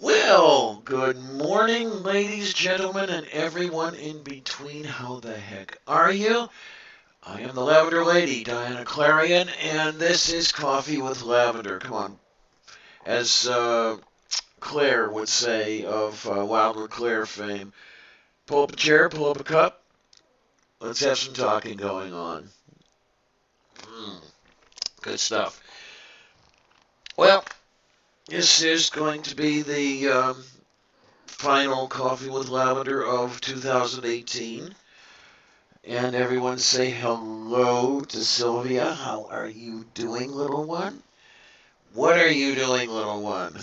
Well, good morning, ladies, gentlemen, and everyone in between. How the heck are you? I am the Lavender Lady, Diana Clarion, and this is Coffee with Lavender. Come on. As Claire would say of Wilder Claire fame, pull up a chair, pull up a cup. Let's have some talking going on. Mm, good stuff. Well, this is going to be the final Coffee with Lavender of 2018. And everyone say hello to Sylvia. How are you doing, little one? What are you doing, little one?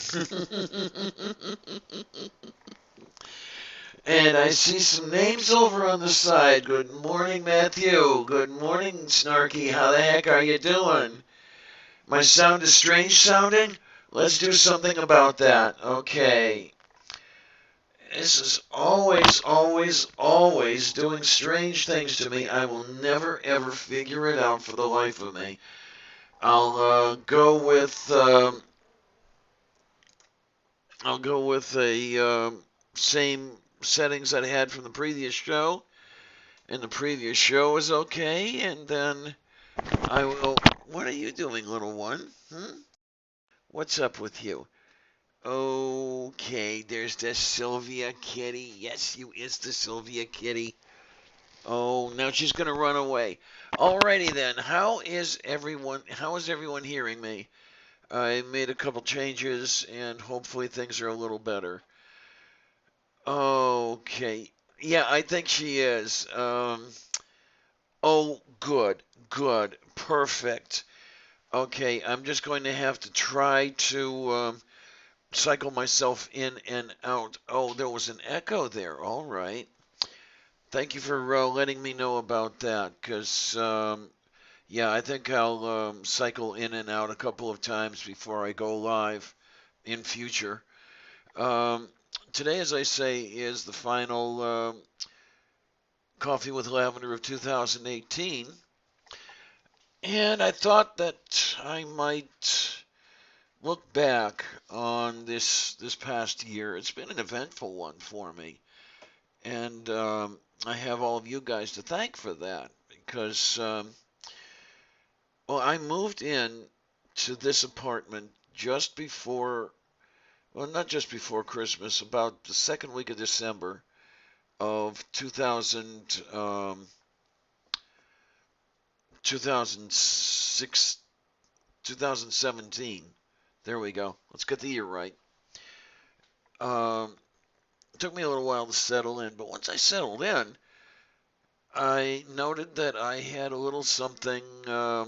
And I see some names over on the side. Good morning, Matthew. Good morning, Snarky. How the heck are you doing? My sound is strange sounding? Let's do something about that. Okay. This is always doing strange things to me. I will never, ever figure it out for the life of me. I'll go with the same settings that I had from the previous show, and the previous show is okay. And then I will. What are you doing, little one? What's up with you? Okay, there's the Sylvia kitty. Yes, you is the Sylvia kitty. Oh, now she's gonna run away. Alrighty then. How is everyone hearing me? I made a couple changes and hopefully things are a little better. Okay. Yeah, I think she is. Oh, good, perfect. Okay, I'm just going to have to try to cycle myself in and out. Oh, there was an echo there. All right. Thank you for letting me know about that, because yeah, I think I'll cycle in and out a couple of times before I go live in future. Um, Today, as I say, is the final Coffee with Lavender of 2018, and I thought that I might look back on this past year. It's been an eventful one for me, and I have all of you guys to thank for that because well, I moved in to this apartment just before, well, not just before Christmas, about the second week of December of 2006, 2017. There we go. Let's get the year right. Um, it took me a little while to settle in, but once I settled in, I noted that I had a little something. Yeah,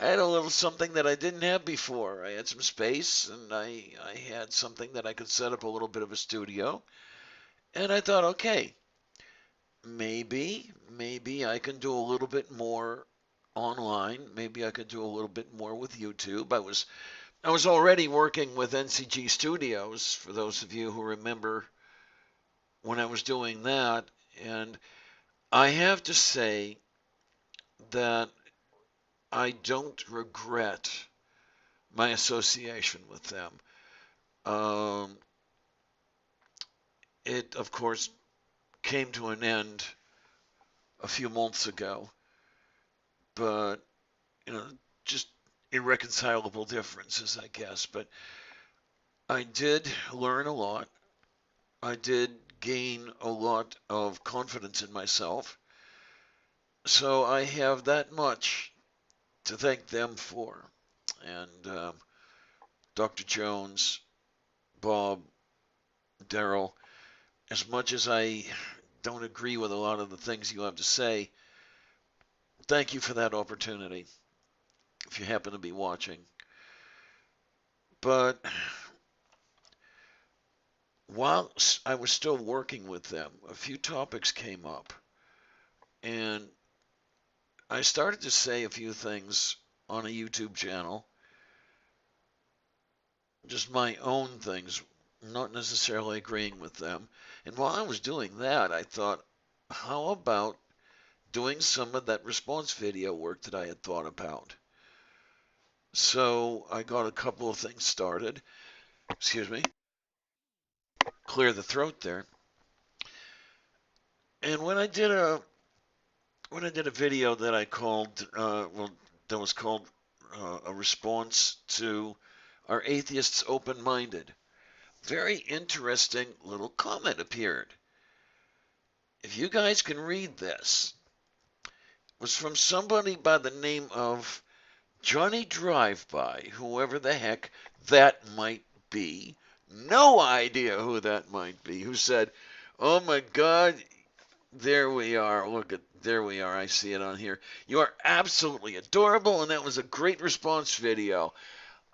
I had a little something that I didn't have before. I had some space, and I had something that I could set up a little bit of a studio. And I thought, okay, maybe I can do a little bit more online. Maybe I could do a little bit more with YouTube. I was already working with NCG Studios, for those of you who remember when I was doing that. And I have to say that I don't regret my association with them. Um, it, of course, came to an end a few months ago, but, you know, just irreconcilable differences, I guess. But I did learn a lot. I did gain a lot of confidence in myself. So I have that much to thank them for. And Dr. Jones, Bob, Daryl, as much as I don't agree with a lot of the things you have to say, thank you for that opportunity if you happen to be watching. But while I was still working with them, a few topics came up. And I started to say a few things on a YouTube channel, just my own things, not necessarily agreeing with them. And while I was doing that, I thought, how about doing some of that response video work that I had thought about? So I got a couple of things started. Excuse me. Clear the throat there. And when I did a video that I called that was called a response to Are Atheists Open-Minded? Very interesting little comment appeared. If you guys can read this, it was from somebody by the name of Johnny Drive-By, whoever the heck that might be. no idea who that might be, who said, "Oh my God, there we are. Look at there we are. I see it on here. You are absolutely adorable, and that was a great response video."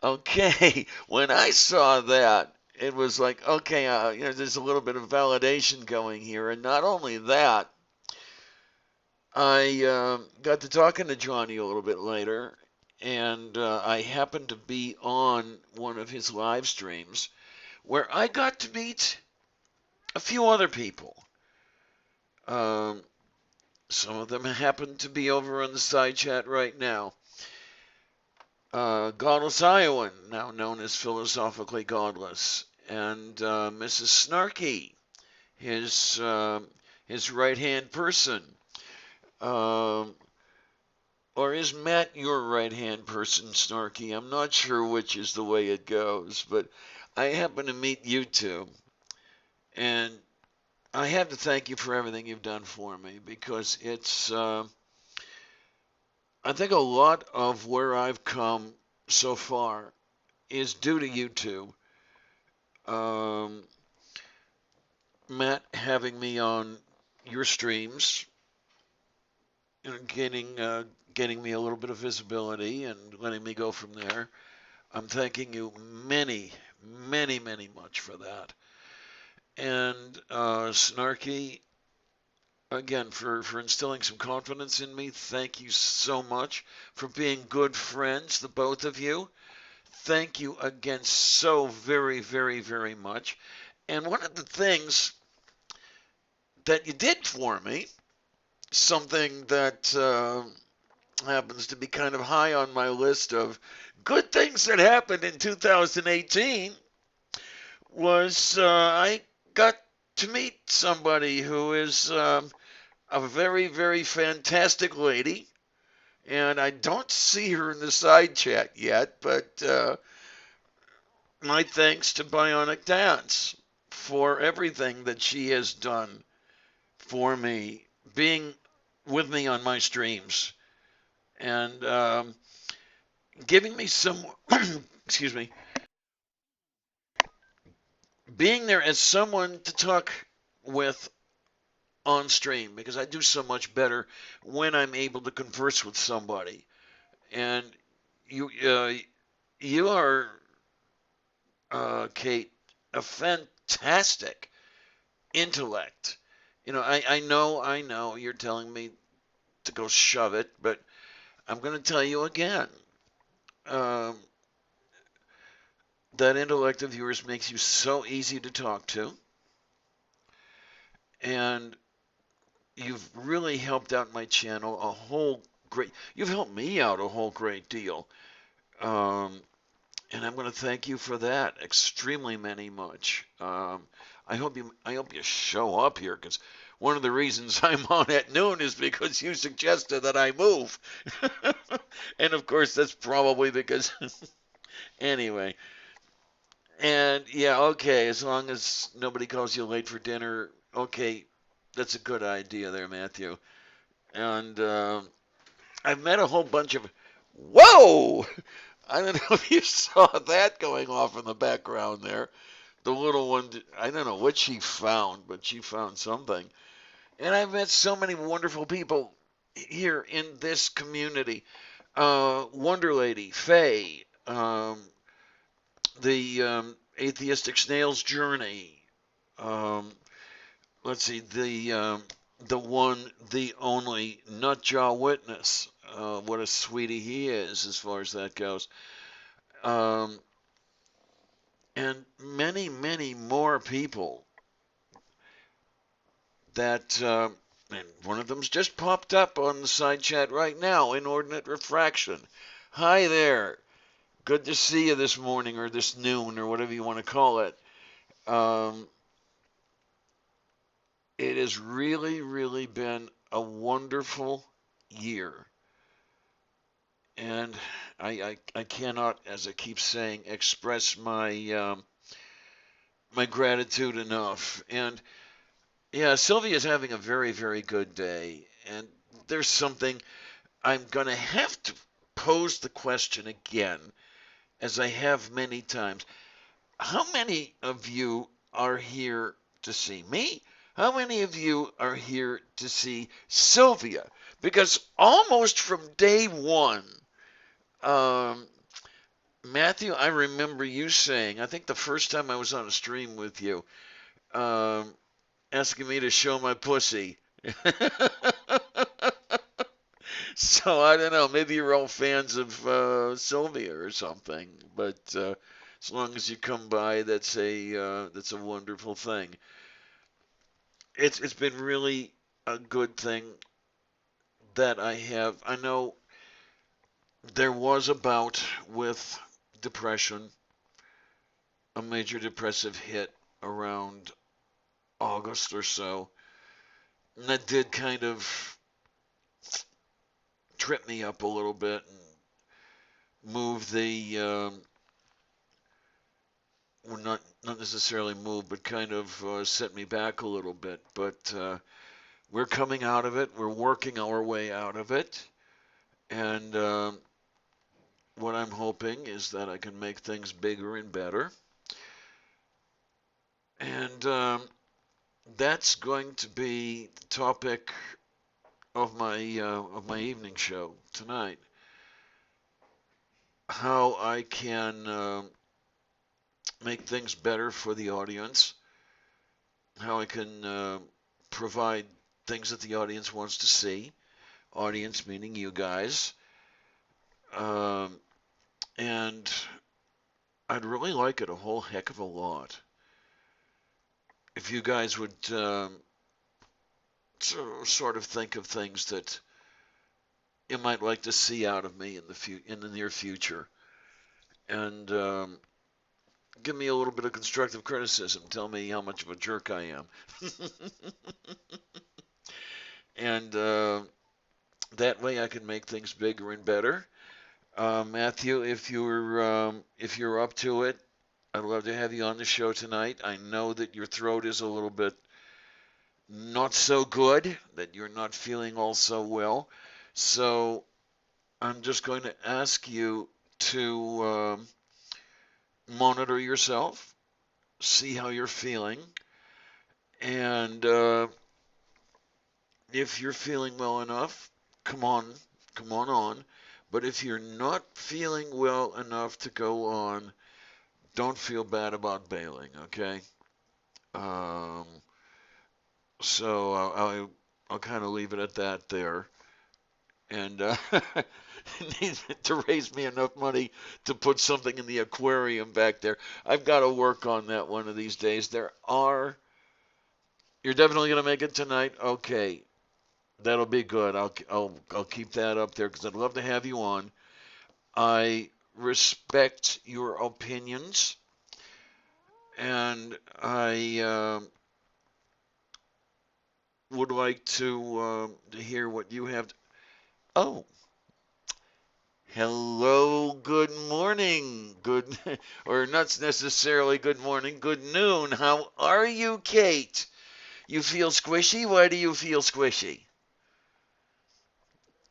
Okay, when I saw that, it was like, okay, there's a little bit of validation going here, and not only that, I got to talking to Johnny a little bit later, and I happened to be on one of his live streams where I got to meet a few other people. Um, some of them happen to be over on the side chat right now. Godless Iowan, now known as Philosophically Godless, and Mrs. Snarky, his right hand person. Um, or is Matt your right hand person, Snarky? I'm not sure which is the way it goes, but I happen to meet you two, and I have to thank you for everything you've done for me because it's. I think a lot of where I've come so far is due to you two. Um, Matt having me on your streams, getting me a little bit of visibility and letting me go from there. I'm thanking you many much for that. And Snarky, again, for instilling some confidence in me. Thank you so much for being good friends, the both of you. Thank you again so very much. And one of the things that you did for me, something that happens to be kind of high on my list of good things that happened in 2018, was I got to meet somebody who is a very fantastic lady. And I don't see her in the side chat yet, but my thanks to Bionic Dance for everything that she has done for me, being with me on my streams, and giving me some, excuse me, being there as someone to talk with on stream because I do so much better when I'm able to converse with somebody. And you, you are, Kate, a fantastic intellect. I know you're telling me to go shove it, but I'm going to tell you again. Um, that intellect of yours makes you so easy to talk to, and you've really helped out my channel a whole great. You've helped me out a whole great deal, um, and I'm going to thank you for that extremely many much. I hope you show up here because one of the reasons I'm on at noon is because you suggested that I move, and of course that's probably because anyway. And yeah, okay, as long as nobody calls you late for dinner, okay, that's a good idea there, Matthew. And I've met a whole bunch of. Whoa! I don't know if you saw that going off in the background there. The little one, I don't know what she found, but she found something. And I've met so many wonderful people here in this community. Wonder Lady, Faye, the Atheistic Snail's Journey. Um, let's see, the one, the only Nutjaw Witness. What a sweetie he is, as far as that goes. Um, and many more people that. And one of them's just popped up on the side chat right now. Inordinate Refraction. Hi there. Good to see you this morning or this noon or whatever you want to call it. Um, it has really been a wonderful year. And I cannot, as I keep saying, express my gratitude enough. And yeah, Sylvia's having a very good day. And there's something I'm going to have to pose the question again, as I have many times. how many of you are here to see me? How many of you are here to see Sylvia? Because almost from day one, um, Matthew, I remember you saying, I think the first time I was on a stream with you, um, asking me to show my pussy. So I don't know. Maybe you're all fans of Sylvia or something. But as long as you come by, that's a wonderful thing. It's been really a good thing that I have. I know there was a bout with depression, a major depressive hit around August or so, and that did kind of trip me up a little bit and move the well, not necessarily move, but kind of set me back a little bit. But we're coming out of it. We're working our way out of it, and what I'm hoping is that I can make things bigger and better. And that's going to be the topic of my evening show tonight. How I can make things better for the audience. How I can provide things that the audience wants to see. Audience meaning you guys. Um, and I'd really like it a whole heck of a lot if you guys would sort of think of things that you might like to see out of me in the near future, and give me a little bit of constructive criticism. Tell me how much of a jerk I am, and that way I can make things bigger and better. Matthew, if you're up to it, I'd love to have you on the show tonight. I know that your throat is a little bit not so good, that you're not feeling all so well. So I'm just going to ask you to monitor yourself, see how you're feeling, and if you're feeling well enough, come on, come on. But if you're not feeling well enough to go on, don't feel bad about bailing, okay? Um, so I'll kind of leave it at that there. And need to raise me enough money to put something in the aquarium back there. I've got to work on that one of these days. You're definitely going to make it tonight? Okay. That'll be good. I'll keep that up there because I'd love to have you on. I respect your opinions, and I would like to hear what you have. Oh, hello, good morning, good, or not necessarily good morning, good noon. How are you, Kate? You feel squishy? Why do you feel squishy?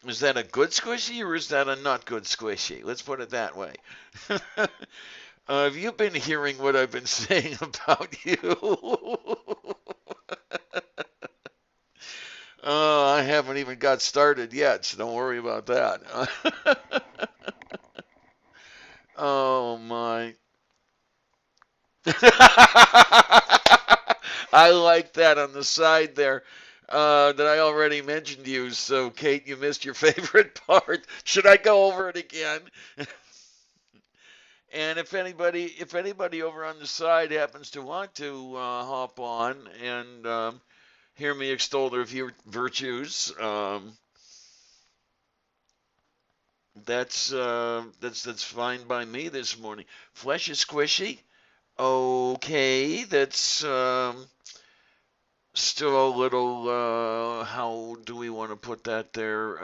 Is that a good squishy or is that a not good squishy? Let's put it that way. Have you been hearing what I've been saying about you? I haven't even got started yet, so don't worry about that. Oh my. I like that on the side there. That I already mentioned you. So, Kate, you missed your favorite part. Should I go over it again? And if anybody over on the side happens to want to hop on and hear me extol their virtues, that's fine by me this morning. Flesh is squishy. Okay, that's still a little. How do we want to put that there?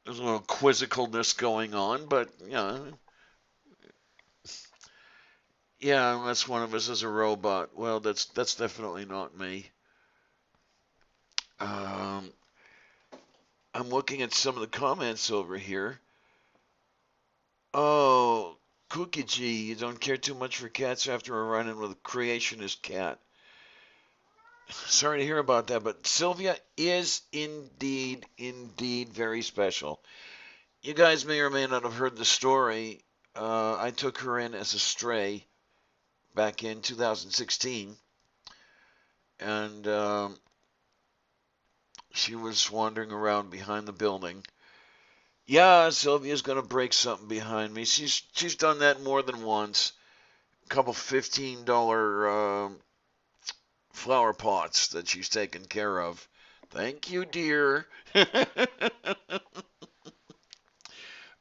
There's a little quizzicalness going on, but yeah, unless one of us is a robot. Well, that's definitely not me. Um, I'm looking at some of the comments over here. Oh, Cookie G, you don't care too much for cats after a run-in with a creationist cat. Sorry to hear about that, but Sylvia is indeed very special. You guys may or may not have heard the story. I took her in as a stray back in 2016, and she was wandering around behind the building. Yeah, Sylvia's gonna break something behind me. She's done that more than once. A couple $15 flower pots that she's taken care of. Thank you, dear.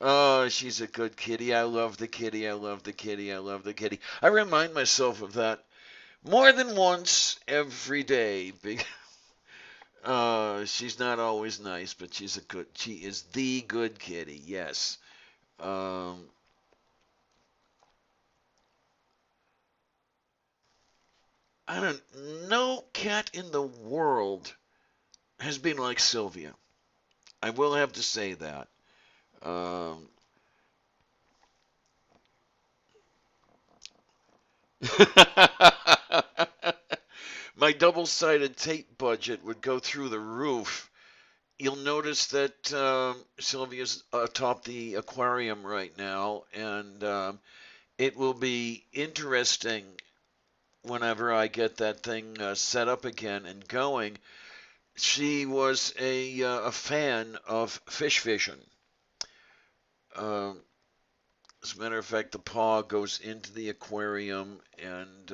Oh, she's a good kitty. I love the kitty. I love the kitty. I love the kitty. I remind myself of that more than once every day. She's not always nice, but she is the good kitty. Yes. Um, I don't, no cat in the world has been like Sylvia. I will have to say that. Um, my double-sided tape budget would go through the roof. You'll notice that Sylvia's atop the aquarium right now, and it will be interesting whenever I get that thing set up again and going. She was a fan of fish vision. Um, as a matter of fact, the paw goes into the aquarium, and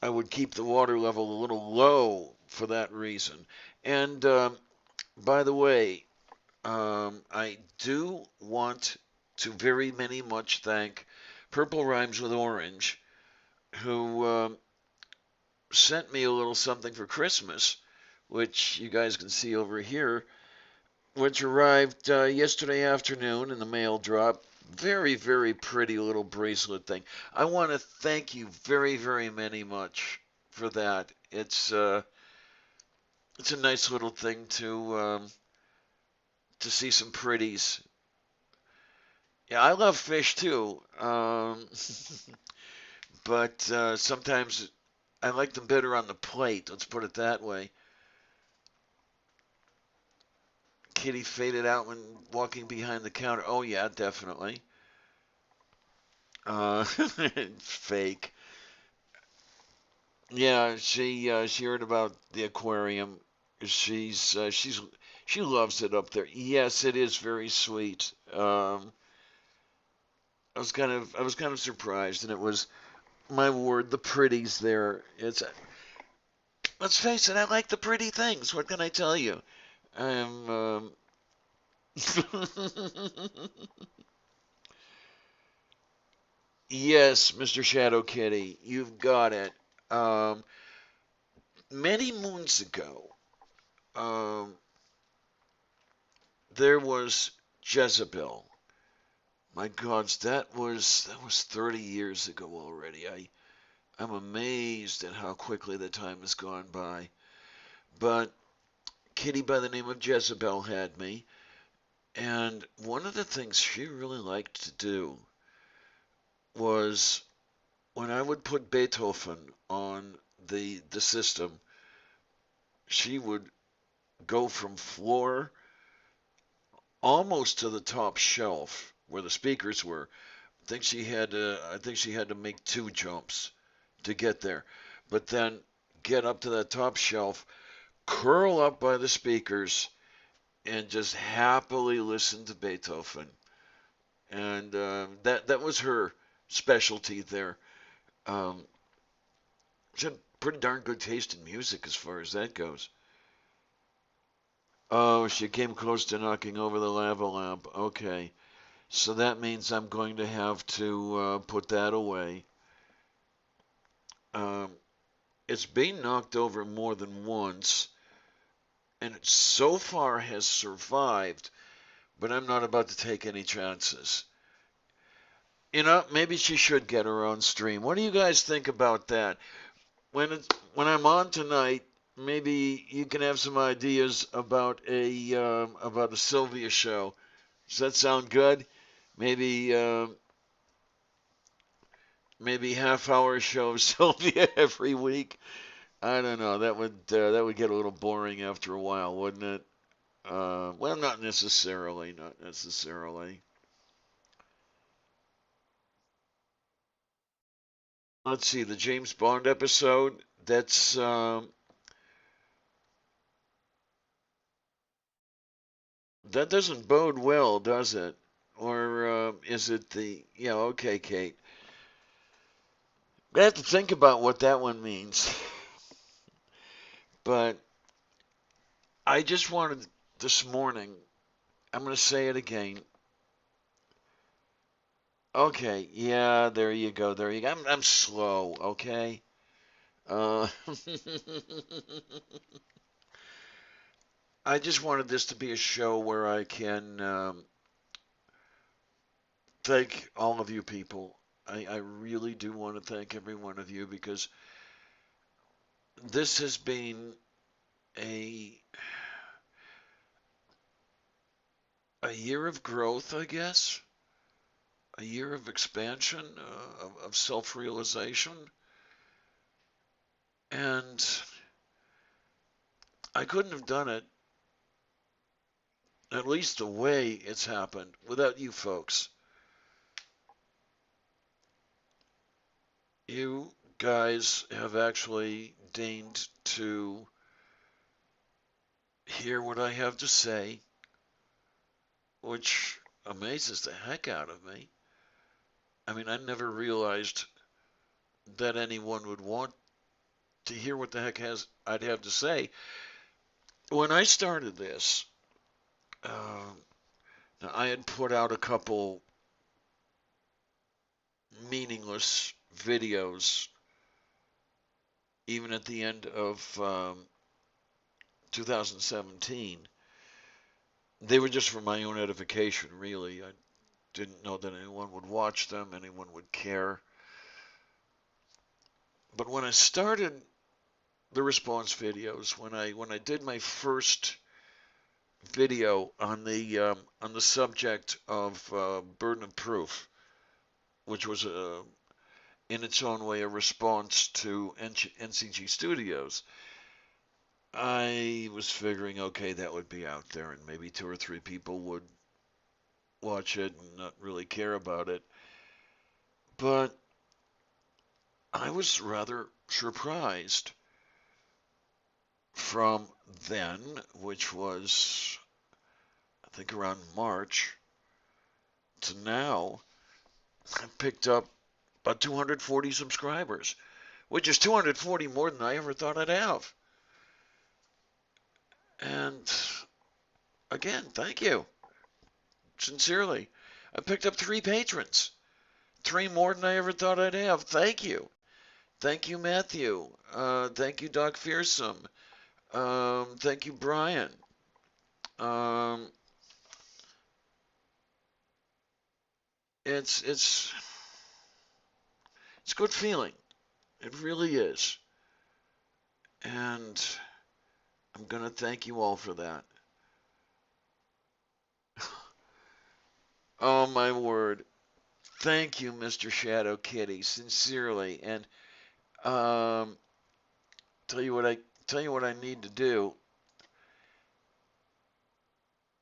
I would keep the water level a little low for that reason. And by the way, I do want to very many much thank Purple Rhymes with Orange, who sent me a little something for Christmas, which you guys can see over here, which arrived yesterday afternoon in the mail drop. Very, very pretty little bracelet thing. I want to thank you very many much for that. It's a nice little thing to see some pretties. Yeah, I love fish too, but sometimes I like them better on the plate. Let's put it that way. Kitty faded out when walking behind the counter. Oh yeah, definitely. Uh, fake. Yeah, she heard about the aquarium. She loves it up there. Yes, it is very sweet. I was kind of surprised, and it was my word, the pretties there. It's let's face it, I like the pretty things. What can I tell you? I'm yes, Mr. Shadow Kitty, you've got it. Um, many moons ago, um, there was Jezebel. My gods, that was 30 years ago already. I'm amazed at how quickly the time has gone by. But Kitty by the name of Jezebel had me, and one of the things she really liked to do was when I would put Beethoven on the system, she would go from floor almost to the top shelf where the speakers were. I think she had to make two jumps to get there, but then get up to that top shelf, curl up by the speakers, and just happily listen to Beethoven. And that was her specialty there. Um, she had pretty darn good taste in music as far as that goes. Oh, she came close to knocking over the lava lamp. Okay. So that means I'm going to have to put that away. Um, it's been knocked over more than once, and it so far has survived, but I'm not about to take any chances. Maybe she should get her own stream. What do you guys think about that? When I'm on tonight, maybe you can have some ideas about a Sylvia show. Does that sound good? Maybe maybe half-hour show Sylvia every week. I don't know. That would get a little boring after a while, wouldn't it? Well, not necessarily. Not necessarily. Let's see, the James Bond episode. That doesn't bode well, does it? Or is it the? Yeah, okay, Kate. I have to think about what that one means. But I just wanted this morning. I'm going to say it again. Okay, yeah, there you go. There you go. I'm slow. Okay. Uh, I just wanted this to be a show where I can thank all of you people. I really do want to thank every one of you because this has been a a year of growth, I guess, a year of expansion, of self-realization, and I couldn't have done it, at least the way it's happened, without you folks. You guys have actually deigned to hear what I have to say, which amazes the heck out of me. I mean, I never realized that anyone would want to hear what the heck I'd have to say. When I started this, uh, I had put out a couple meaningless videos, even at the end of 2017. They were just for my own edification, really. I didn't know that anyone would watch them, anyone would care. But when I started the response videos, when I did my first video on the subject of burden of proof, which was in its own way a response to NCG Studios, I was figuring, okay, that would be out there, and maybe two or three people would watch it and not really care about it. But I was rather surprised from then, which was, I think, around March, to now. I picked up about 240 subscribers, which is 240 more than I ever thought I'd have. And again, thank you. Sincerely. I picked up 3 patrons. 3 more than I ever thought I'd have. Thank you. Thank you, Matthew. Thank you, Doc Fearsome. Thank you, Brian. Um, it's it's a good feeling. It really is. And I'm gonna thank you all for that. Oh my word. Thank you, Mr. Shadow Kitty, sincerely. And um, tell you what I tell you what I need to do.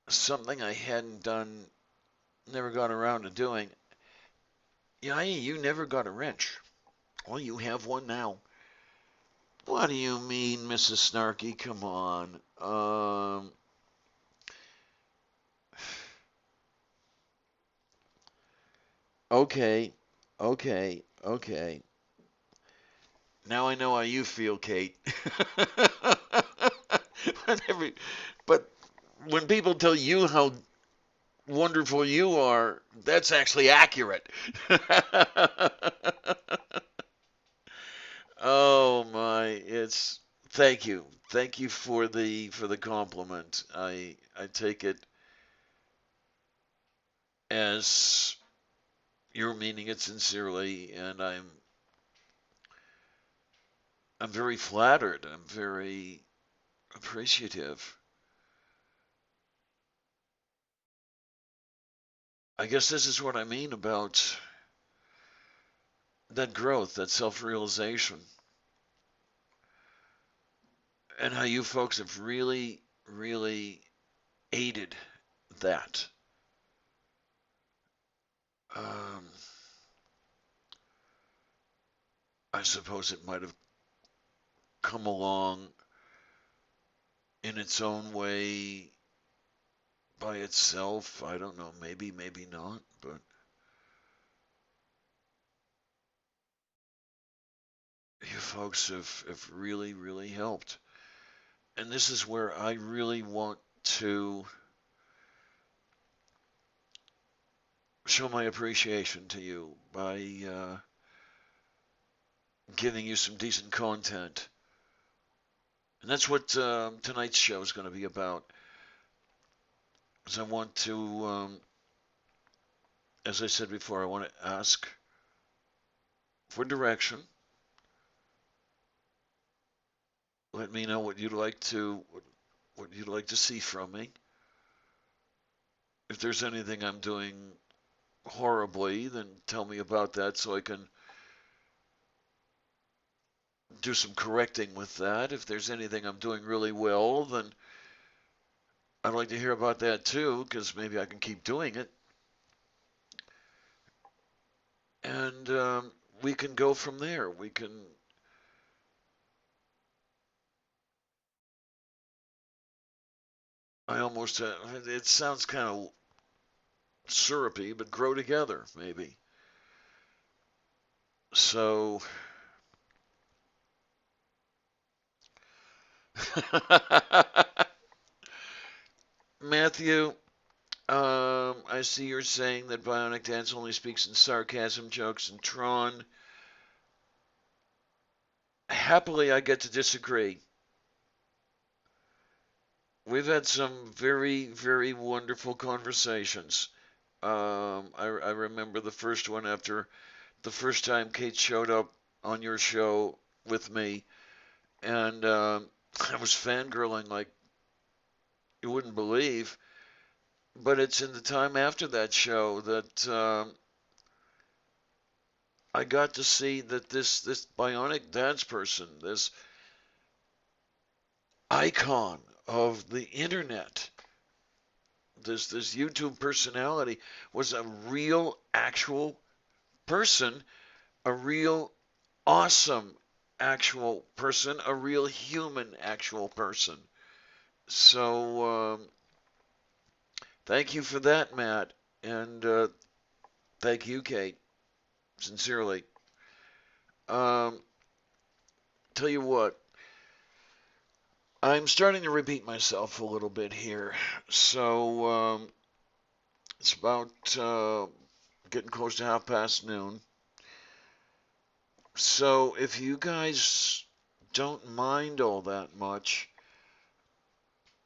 Something I hadn't done, never got around to doing. Yeah, you never got a wrench. Well, you have one now. What do you mean, Mrs. Snarky? Come on. Okay, okay. Now I know how you feel, Kate. But when people tell you how wonderful you are, that's actually accurate. Oh my, it's thank you. Thank you for the compliment. I take it as you're meaning it sincerely, and I'm very flattered. I'm very appreciative. I guess this is what I mean about that growth, that self-realization, and how you folks have really, really aided that. Um, I suppose it might have come along in its own way by itself. I don't know, maybe, maybe not, but you folks have really, really helped. And this is where I really want to show my appreciation to you by giving you some decent content. And that's what tonight's show is going to be about. Is I want to, as I said before, I want to ask for direction. Let me know what you'd like to see from me. If there's anything I'm doing horribly, then tell me about that so I can do some correcting with that. If there's anything I'm doing really well, then I'd like to hear about that too, because maybe I can keep doing it. And we can go from there. We can. I almost. It sounds kind of syrupy, but grow together, maybe. So. Matthew, I see you're saying that Bionic Dance only speaks in sarcasm, jokes, and Tron. Happily, I get to disagree. We've had some very, very wonderful conversations. I remember the first one after the first time Kate showed up on your show with me, and I was fangirling like you wouldn't believe. But it's in the time after that show that I got to see that this bionic dance person, this icon of the internet, this YouTube personality, was a real, actual person, a real, awesome, actual person, a real human, actual person. So thank you for that, Matt, and thank you, Kate, sincerely. Um, tell you what, I'm starting to repeat myself a little bit here. So it's about getting close to noon. So if you guys don't mind all that much,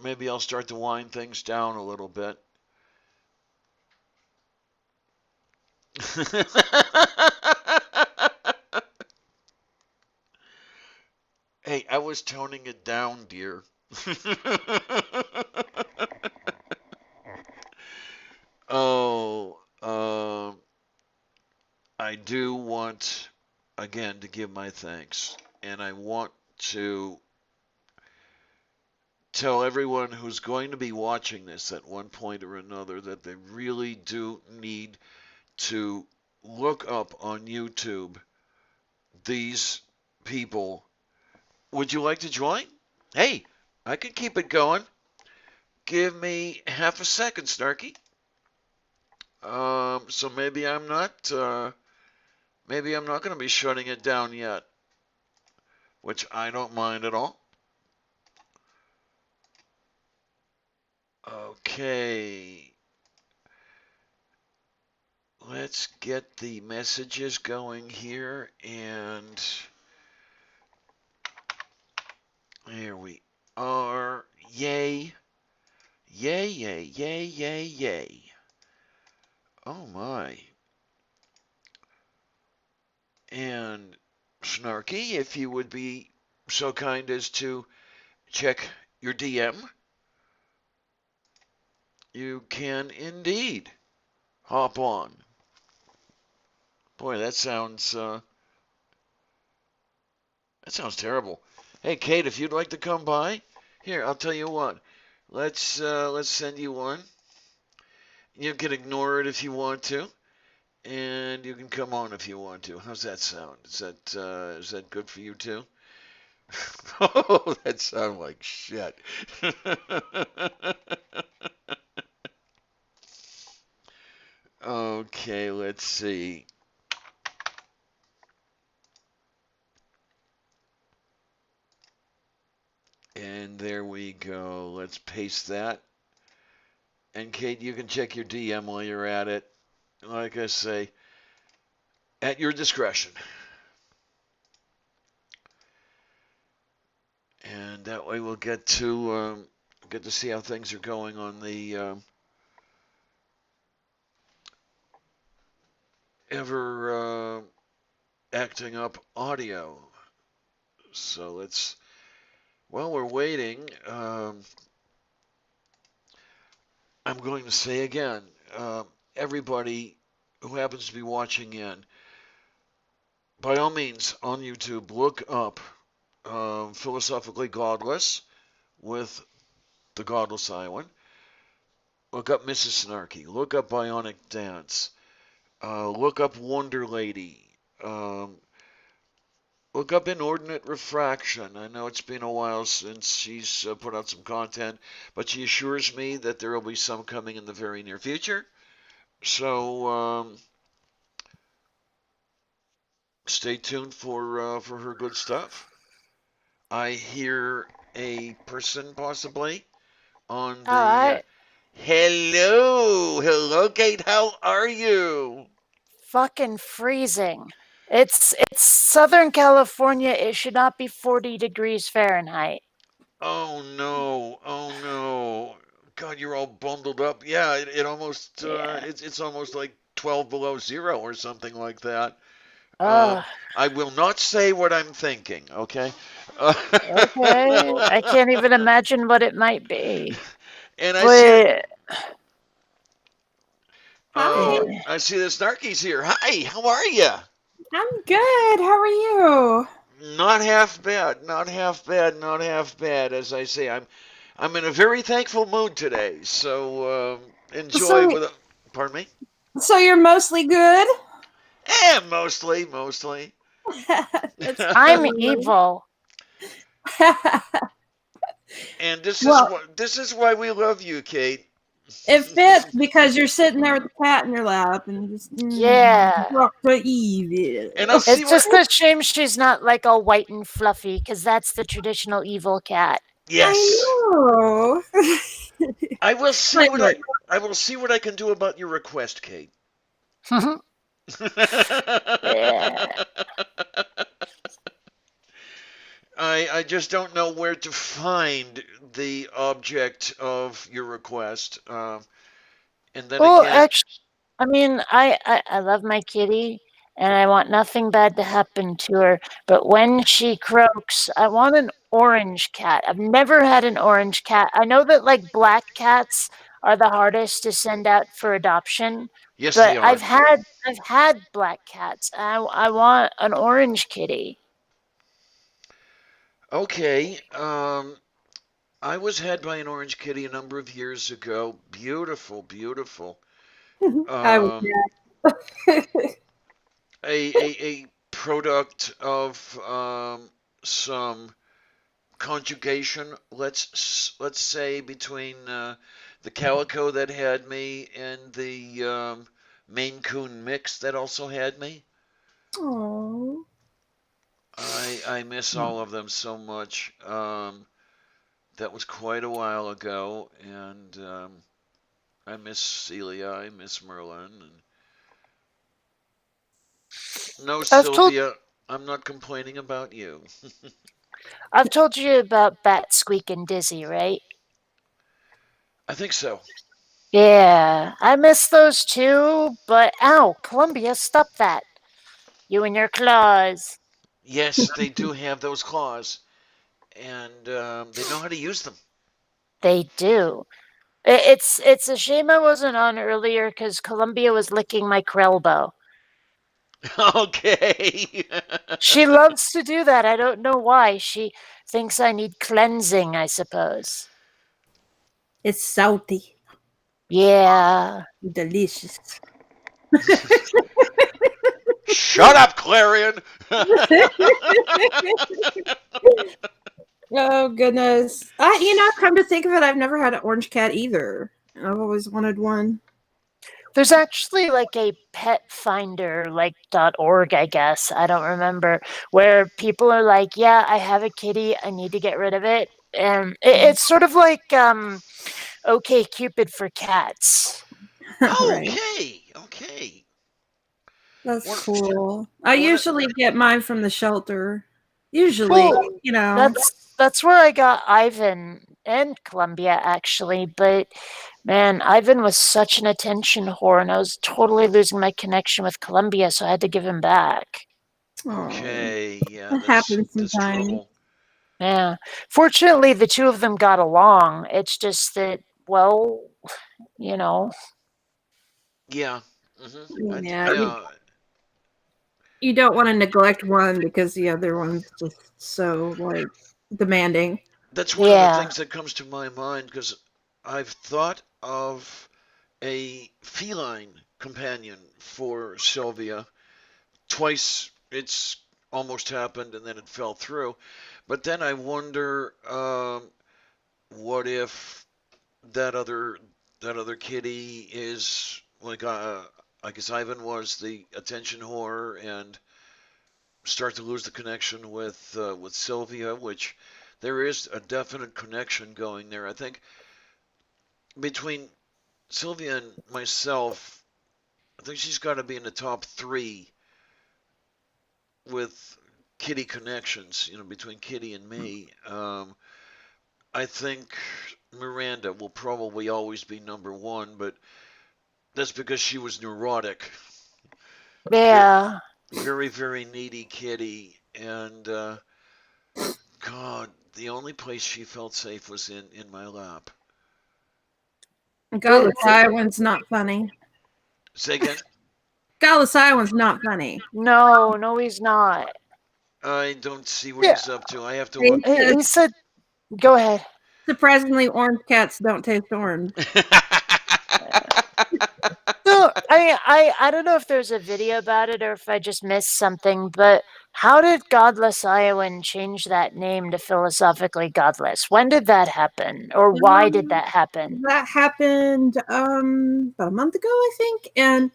maybe I'll start to wind things down a little bit. Hey, I was toning it down, dear. Oh, I do want, again, to give my thanks. And I want to tell everyone who's going to be watching this at one point or another that they really do need to look up on YouTube these people. Would you like to join? Hey, I can keep it going. Give me half a second, Snarky. So maybe I'm not going to be shutting it down yet, which I don't mind at all. Okay. Let's get the messages going here, and here we are. Yay. Yay, yay, yay, yay, yay. Oh my. And Snarky, if you would be so kind as to check your DM, you can indeed. hop on. Boy, that sounds terrible. Hey, Kate, if you'd like to come by, here, I'll tell you what. Let's send you one. You can ignore it if you want to, and you can come on if you want to. How's that sound? Is that good for you too? Oh, that sounds like shit. Okay, let's see. And there we go. Let's paste that. And Kate, you can check your DM while you're at it. Like I say, at your discretion. And that way we'll get to see how things are going on the ever acting up audio. So while we're waiting, I'm going to say again, everybody who happens to be watching in, by all means on YouTube, look up Philosophically Godless with the Godless Island. Look up Mrs. Snarky. Look up Bionic Dance. Look up Wonder Lady. Um, Look up Inordinate Refraction. I know it's been a while since she's put out some content, but she assures me that there will be some coming in the very near future. So stay tuned for her good stuff. I hear a person possibly on All the. right. Hello, Kate. How are you? Fucking freezing. It's Southern California. It should not be 40 degrees Fahrenheit. Oh no! Oh no! God, you're all bundled up. Yeah, it almost Yeah. it's almost like 12 below zero or something like that. Ugh. I will not say what I'm thinking. Okay. Okay. I can't even imagine what it might be. And I see But Hi, yeah. I see the Snarky's here. Hi, how are you? I'm good. How are you? Not half bad. Not half bad. Not half bad. As I say, I'm in a very thankful mood today. So enjoy So, with a. Pardon me. so you're mostly good? Mostly. That's I'm good. evil. And Well, this is why we love you, Kate. it fits because you're sitting there with the cat in your lap and just Yeah. Dr. Evil. And I'll It's see what. just a shame she's not like all white and fluffy, because that's the traditional evil cat. I Yes, know. I will see Like, what I will see what I can do about your request, Kate. Yeah. I just don't know where to find the object of your request. And then Well, again, actually, I mean, I love my kitty, and I want nothing bad to happen to her. But when she croaks, I want an orange cat. I've never had an orange cat. I know that like black cats are the hardest to send out for adoption, yes, they but are. I've had black cats. I want an orange kitty. Okay. I was had by an orange kitty a number of years ago. Beautiful, beautiful. I was Um, a product of some conjugation. Let's say between the calico that had me and the Maine Coon mix that also had me. Aww. I miss all of them so much. That was quite a while ago, and I miss Celia. I miss Merlin. And no, I've told Sylvia, I'm not complaining about you. I've told you about Bat Squeak and Dizzy, right? I think so. Yeah, I miss those too, but ow, Columbia, stop that. You and your claws. Yes, they do have those claws, and they know how to use them. They do. It's a shame I wasn't on earlier because Columbia was licking my Krelbo. Okay. She loves to do that. I don't know why. She thinks I need cleansing, I suppose. It's salty, Yeah. delicious. Shut up, Clarion. Oh goodness. Come to think of it, I've never had an orange cat either. I've always wanted one. There's actually like a pet finder, like .org, I guess. I don't remember, where people are like, yeah, I have a kitty, I need to get rid of it. And it's sort of like OK Cupid for cats. Right. Okay, okay. That's One, cool. I one. usually get mine from the shelter. Usually, Well, you know. that's where I got Ivan and Columbia actually, but man, Ivan was such an attention whore and I was totally losing my connection with Columbia, so I had to give him back. Oh, Okay, yeah, that happens that's sometimes. trouble. Yeah. Fortunately, the two of them got along. It's just that, well, you know, Yeah. Yeah, Yeah. you don't want to neglect one because the other one's just so like demanding. That's one of the yeah. things that comes to my mind because I've thought of a feline companion for Sylvia. Twice it's almost happened and then it fell through. But then I wonder, what if that other that other kitty is like, I guess Ivan was the attention whore and start to lose the connection with Sylvia, which there is a definite connection going there. I think between Sylvia and myself, I think she's got to be in the top three with Kitty connections. Between Kitty and me. I think Miranda will probably always be number one, but that's because she was neurotic. Very, Yeah. very, very needy kitty, and God, the only place she felt safe was in my lap. Godless The Iowans not funny. Say again? Godless Iowans not funny. no, no, he's not. I don't see what Yeah. he's up to. I have to They look. said He said, go ahead. surprisingly orange cats don't taste orange. So I don't know if there's a video about it or if I just missed something, but how did Godless Iowan change that name to philosophically godless? When did that happen? Or why did Um, that happen? that happened about a month ago, I think. And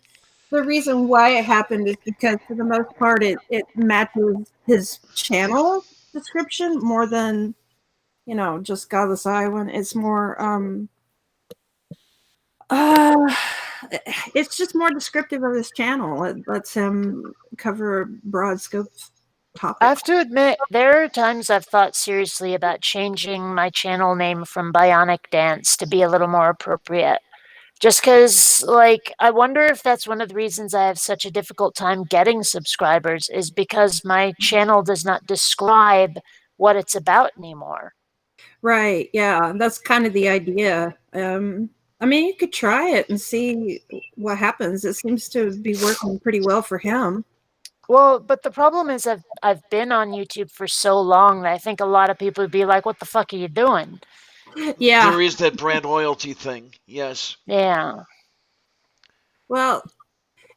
the reason why it happened is because for the most part it matches his channel description more than, just Godless Iowan. It's more uh it's just more descriptive of his channel. It lets him cover a broad scope of I topics. have to admit, there are times I've thought seriously about changing my channel name from Bionic Dance to be a little more appropriate. Just because, like, I wonder if that's one of the reasons I have such a difficult time getting subscribers, is because my channel does not describe what it's about anymore. Right, yeah, that's kind of the idea. I mean, you could try it and see what happens. It seems to be working pretty well for him. Well, but the problem is I've been on YouTube for so long that I think a lot of people would be like, "What the fuck are you doing?" Yeah, There is that brand loyalty thing. Yes. Yeah. well,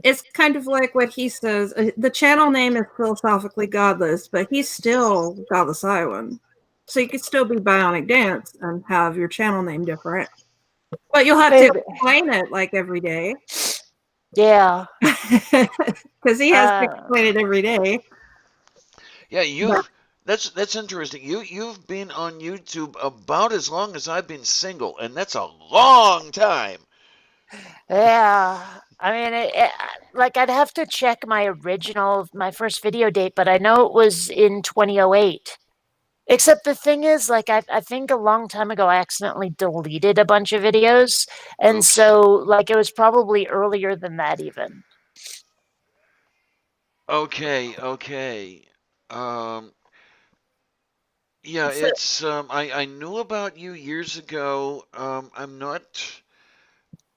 it's kind of like what he says. The channel name is philosophically godless, but he's still Godless Iowan. So you could still be Bionic Dance and have your channel name different. But you'll have to Maybe. explain it like every day. Yeah. Because he has to Uh, explain it every day. Yeah, But that's interesting. You've been on YouTube about as long as I've been single, and that's a long time. yeah. I mean, like I'd have to check my first video date, but I know it was in 2008. Except the thing is, like, I think a long time ago, I accidentally deleted a bunch of videos. And Oops. so, like, it was probably earlier than that, even. Okay, okay. Um, Yeah, So, it's I knew about you years ago. I'm not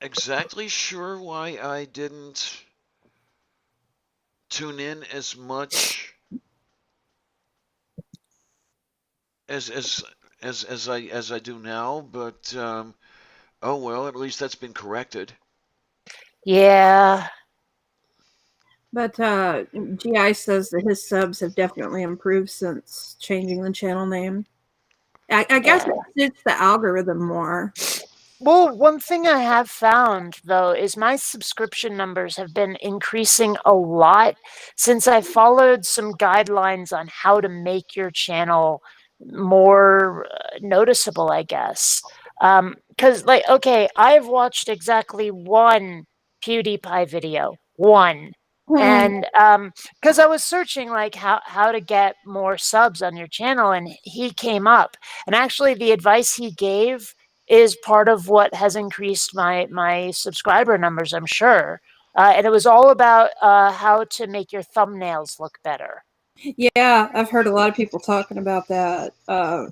exactly sure why I didn't tune in as much as as as I do now, but oh well, at least that's been corrected. Yeah. but GI says that his subs have definitely improved since changing the channel name. I guess Yeah. it suits the algorithm more. Well, one thing I have found though is my subscription numbers have been increasing a lot since I followed some guidelines on how to make your channel more noticeable, I guess. Because, like, okay, I've watched exactly one PewDiePie video, one. Hmm. And because I was searching like how to get more subs on your channel, and he came up. And actually, the advice he gave is part of what has increased my subscriber numbers, I'm sure. And it was all about how to make your thumbnails look better. Yeah, I've heard a lot of people talking about that,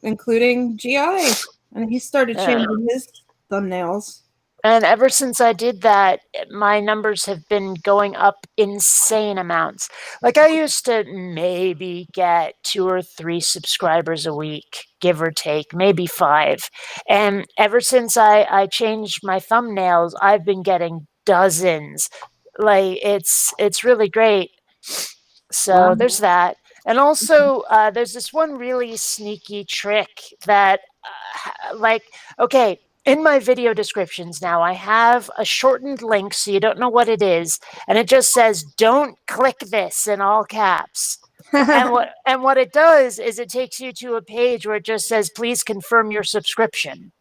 including GI. And he started Uh, changing his thumbnails. and ever since I did that, my numbers have been going up insane amounts. Like I used to maybe get 2 or 3 subscribers a week, give or take, maybe 5. And ever since I changed my thumbnails, I've been getting dozens. Like it's really great. So Wow. there's that. And also, there's this one really sneaky trick that, like, okay, in my video descriptions now, I have a shortened link so you don't know what it is, and it just says, "Don't click this" in all caps. And what it does is it takes you to a page where it just says, "Please confirm your subscription."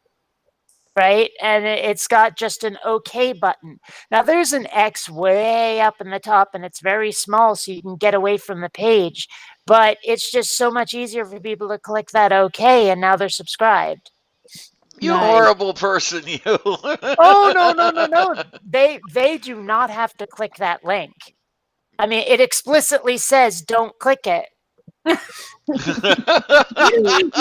Right? And it's got just an OK button. Now, there's an X way up in the top, and it's very small, so you can get away from the page. But it's just so much easier for people to click that OK, and now they're subscribed. You Nice. horrible person, you. Oh no, no, no, no! They do not have to click that link. I mean, it explicitly says don't click it.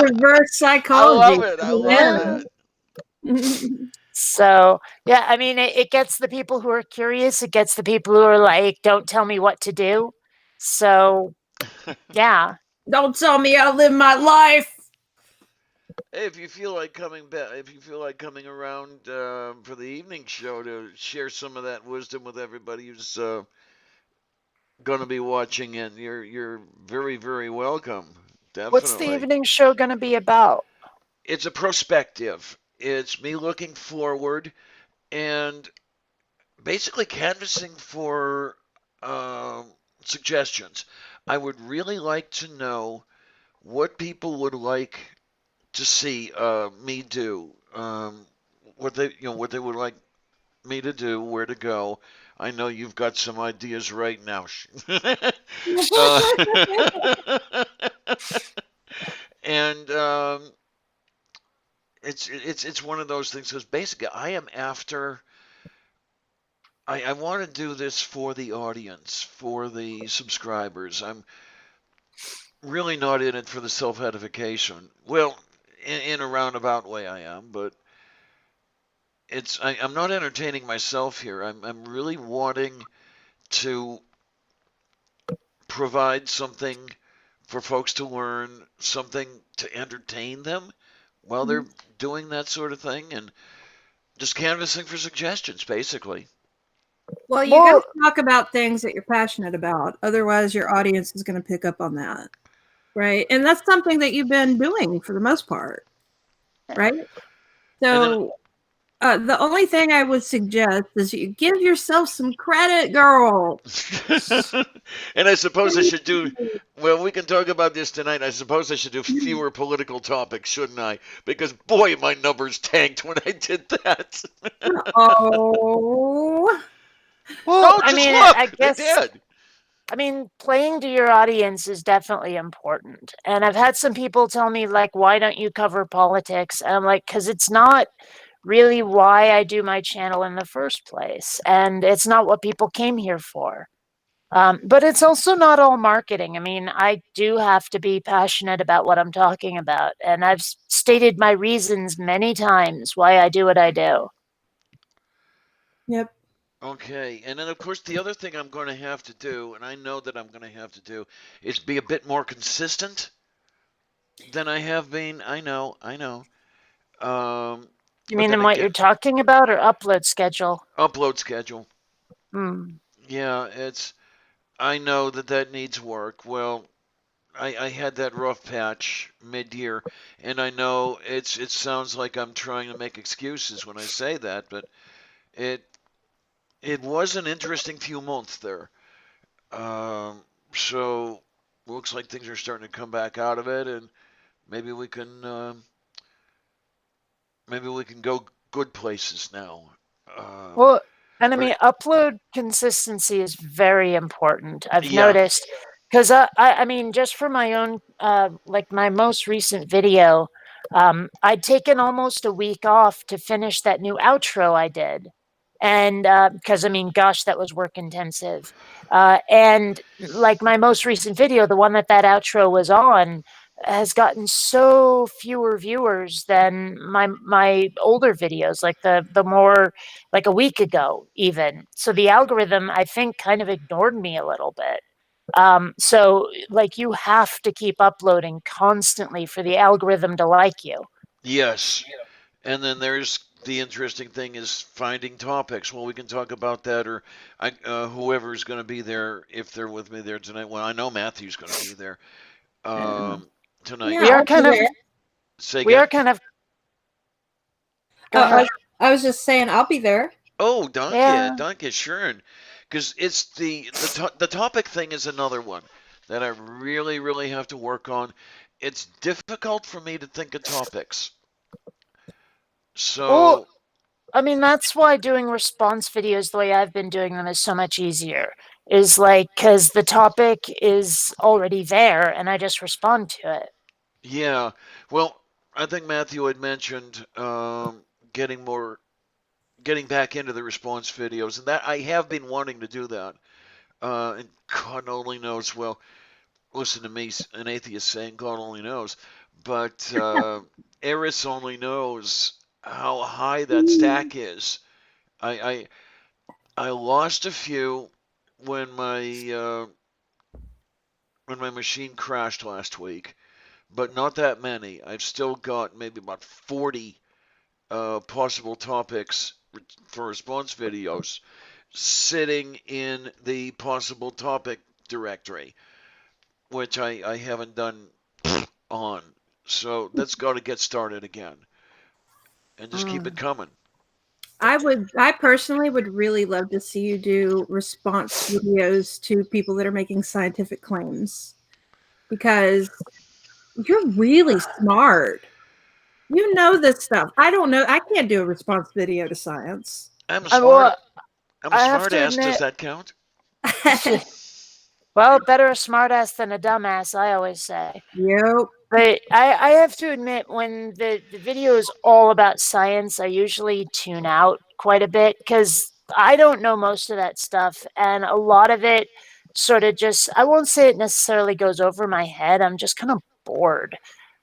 Reverse I psychology. love it. I love Yeah. it. So yeah, I mean, it gets the people who are curious. It gets the people who are like, don't tell me what to do. So yeah. Don't tell me how to live my life. Hey, if you feel like coming back, if you feel like coming around for the evening show to share some of that wisdom with everybody who's going to be watching it, you're very very welcome. What's the Definitely. evening show going to be about? It's a prospective. It's me looking forward and basically canvassing for suggestions. I would really like to know what people would like to see me do. What they what they would like me to do, where to go. I know you've got some ideas right now. uh, and it's one of those things because basically I am after. I want to do this for the audience, for the subscribers. I'm really not in it for the self edification. Well, in a roundabout way, I am, but I'm not entertaining myself here. I'm really wanting to provide something for folks to learn, something to entertain them while they're doing that sort of thing, and just canvassing for suggestions, basically. Well, you got Well, to talk about things that you're passionate about. Otherwise, your audience is going to pick up on that. Right. And that's something that you've been doing for the most part. Right. And then, So, the only thing I would suggest is you give yourself some credit, girl. and I suppose I should do. Well, we can talk about this tonight. I suppose I should do fewer political topics, shouldn't I? Because boy, my numbers tanked when I did that. Oh. well, No, I just mean, look, I they guess did. I mean, playing to your audience is definitely important. And I've had some people tell me, like, why don't you cover politics? And I'm like, because it's not really why I do my channel in the first place. And it's not what people came here for. But it's also not all marketing. I mean, I do have to be passionate about what I'm talking about, and I've stated my reasons many times why I do what I do. Yep. Okay, and then of course the other thing I'm going to have to do, and I know that I'm going to have to do, is be a bit more consistent than I have been. I know. You But mean then in what again, you're talking about or upload schedule? upload schedule. Hmm. Yeah, it's. I know that that needs work. Well, I had that rough patch mid-year, and I know it sounds like I'm trying to make excuses when I say that, but it it was an interesting few months there. Um, so looks like things are starting to come back out of it, and maybe we can maybe we can go good places now. Um, Well, and I but mean, upload consistency is very important. I've yeah, noticed because I mean, just for my own, like my most recent video, I'd taken almost a week off to finish that new outro I did. And because I mean, gosh, that was work intensive. And like my most recent video, the one that outro was on, has gotten so fewer viewers than my older videos, like the more like a week ago even. So the algorithm, I think, kind of ignored me a little bit. So like you have to keep uploading constantly for the algorithm to like you. yes. And then there's the interesting thing is finding topics. Well, we can talk about that, or whoever's going to be there if they're with me there tonight. Well, I know Matthew's going to be there Yeah. tonight. Yeah, We are I'll be kind of there. Say we again. are kind of go Oh, ahead. I was just saying I'll be there. Oh, Yeah. danke, schön. Because it's the topic thing is another one that I really have to work on. It's difficult for me to think of topics. Well, So I mean, that's why doing response videos the way I've been doing them is so much easier. Is like because the topic is already there and I just respond to it. yeah, well, I think Matthew had mentioned getting more getting back into the response videos, and that I have been wanting to do that. And God only knows. Well, listen to me, an atheist saying God only knows, but Eris only knows how high that stack is. I I lost a few when my machine crashed last week, but not that many. I've still got maybe about 40 possible topics for response videos sitting in the possible topic directory, which I haven't done on. So that's got to get started again and just keep it Mm. coming. I personally would really love to see you do response videos to people that are making scientific claims because you're really smart. You know this stuff. I don't know. I can't do a response video to science. I'm a I smart well, I'm a I have smart to ass. Does admit, that count? well, better a smartass than a dumbass, I always say. Yep. But I have to admit, when the video is all about science, I usually tune out quite a bit because I don't know most of that stuff. And a lot of it sort of just, I won't say it necessarily goes over my head. I'm just kind of bored.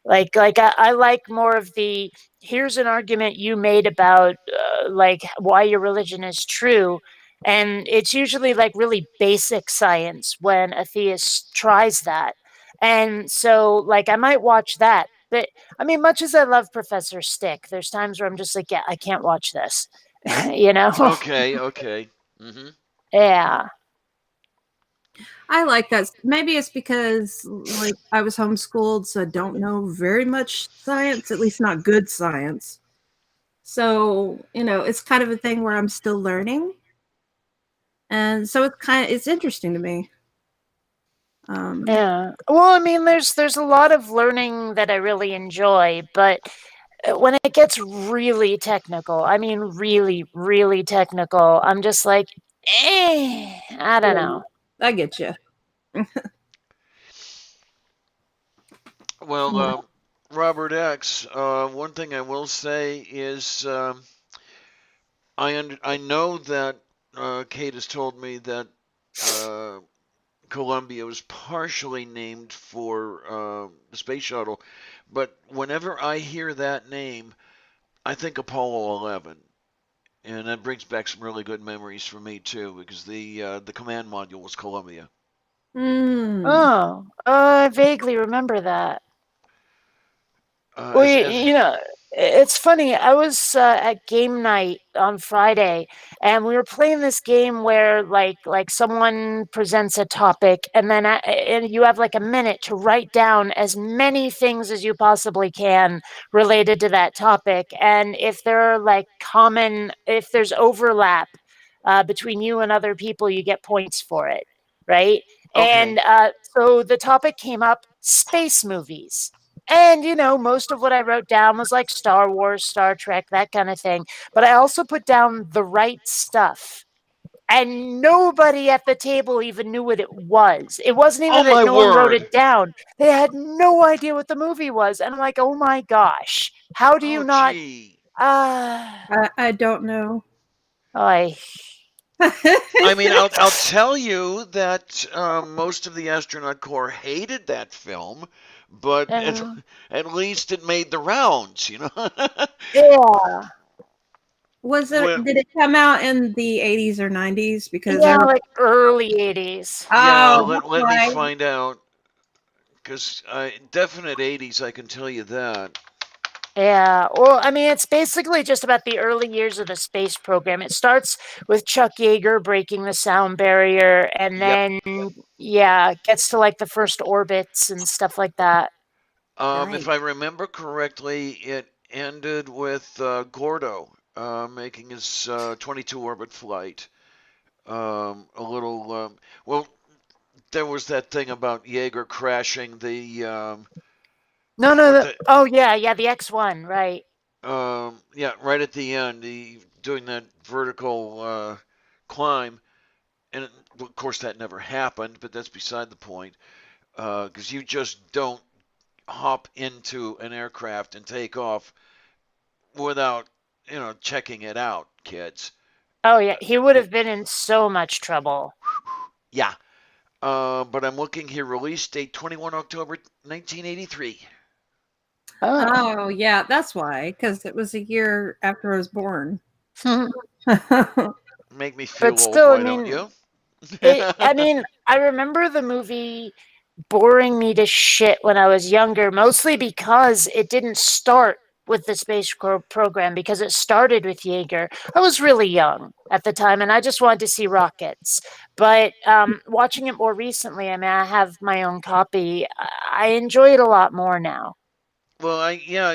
I like more of the here's an argument you made about like why your religion is true. And it's usually like really basic science when a theist tries that, and so, like, I might watch that. But I mean, much as I love Professor Stick, there's times where I'm just like, yeah, I can't watch this. you know? Okay, okay. Mhm. Yeah. I like that. Maybe it's because like I was homeschooled, so I don't know very much science, at least not good science. So, it's kind of a thing where I'm still learning. And so it's interesting to me. Um, Yeah. Well, I mean, there's a lot of learning that I really enjoy, but when it gets really technical, I mean, really technical, I'm just like, I don't yeah, know. I get you. Well, Robert X. One thing I will say is I know that Kate has told me that Columbia was partially named for the space shuttle, but whenever I hear that name, I think Apollo 11, and that brings back some really good memories for me too, because the command module was Columbia. Mm. Oh, I vaguely remember that. Well, As it's funny. I was at game night on Friday, and we were playing this game where, like someone presents a topic, and then and you have like a minute to write down as many things as you possibly can related to that topic. And if there are if there's overlap between you and other people, you get points for it, right? okay, And so the topic came up: space movies. And, most of what I wrote down was like Star Wars, Star Trek, that kind of thing. But I also put down the right stuff. And nobody at the table even knew what it was. It wasn't oh even that my no one wrote it word, down. They had no idea what the movie was. And I'm like, oh my gosh, how do you oh not? gee. I don't know. I I mean, I'll tell you that most of the astronaut corps hated that film, but uh, at least it made the rounds, you know. yeah, Was it? Well, Did it come out in the 80s or 90s? Because I. yeah, like early 80s. yeah, Oh, that's let me why. find out, because definite 80s, I can tell you that. Yeah, well, I mean, it's basically just about the early years of the space program. It starts with Chuck Yeager breaking the sound barrier, and Yep. then, yeah, gets to like the first orbits and stuff like that. If Nice. I remember correctly, it ended with Gordo making his 22 orbit flight. A little, well, there was that thing about Yeager crashing the No, no, what the, the oh, yeah, yeah, the X1, right. yeah, right at the end, he doing that vertical climb, and of course that never happened, but that's beside the point, because you just don't hop into an aircraft and take off without checking it out, kids. Oh, yeah, he would It, have been in so much trouble. yeah, but I'm looking here. Release date 21 October 1983. Oh. Oh, yeah, that's why. Because it was a year after I was born. Make me feel But old, still, I why don't mean, you? I remember the movie boring me to shit when I was younger, mostly because it didn't start with the program because it started with Jaeger. I was really young at the time and I just wanted to see rockets. But watching it more recently, I mean, I have my own copy. I enjoy it a lot more now. Well, yeah,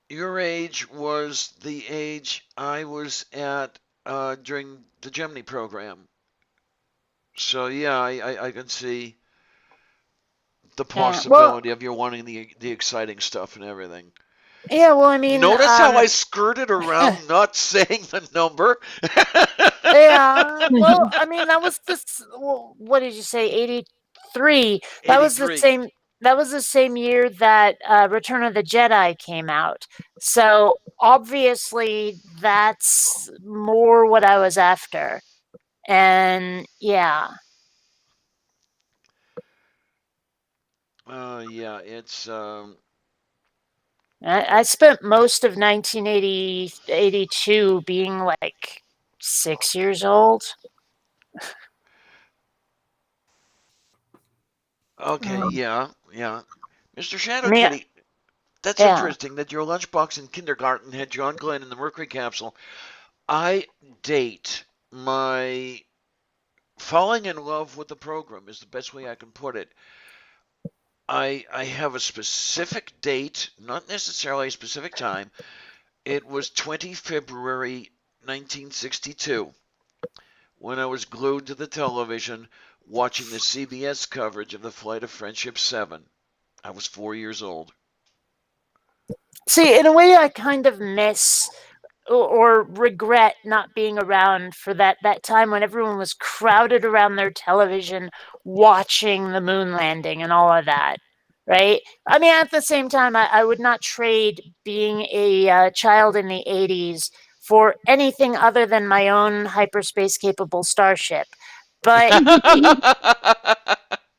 your age was the age I was at during the Gemini program. So yeah, I can see the Yeah. Well, possibility of you wanting the exciting stuff and everything. yeah. Well, I mean, Notice how I skirted around not saying the number? yeah. Well, I mean, that was this. Well, what did you say? 83. That was the 83. same. That was the same year that Return of the Jedi came out. So obviously, that's more what I was after. And yeah, Yeah, it's I spent most of 1982 being like 6 years old. okay. Um, Yeah. Mr. I Shadow mean, Kitty, that's yeah. interesting that your lunchbox in kindergarten had John Glenn in the Mercury capsule. I date my falling in love with the program is the best way I can put it. I have a specific date, not necessarily a specific time. It was 20 February 1962 when I was glued to the television watching the CBS coverage of the flight of Friendship 7. I was 4 years old. See, in a way, I kind of miss or regret not being around for that time when everyone was crowded around their television watching the moon landing and all of that, right? I mean, at the same time, I would not trade being a child in the 80s for anything other than my own hyperspace capable starship.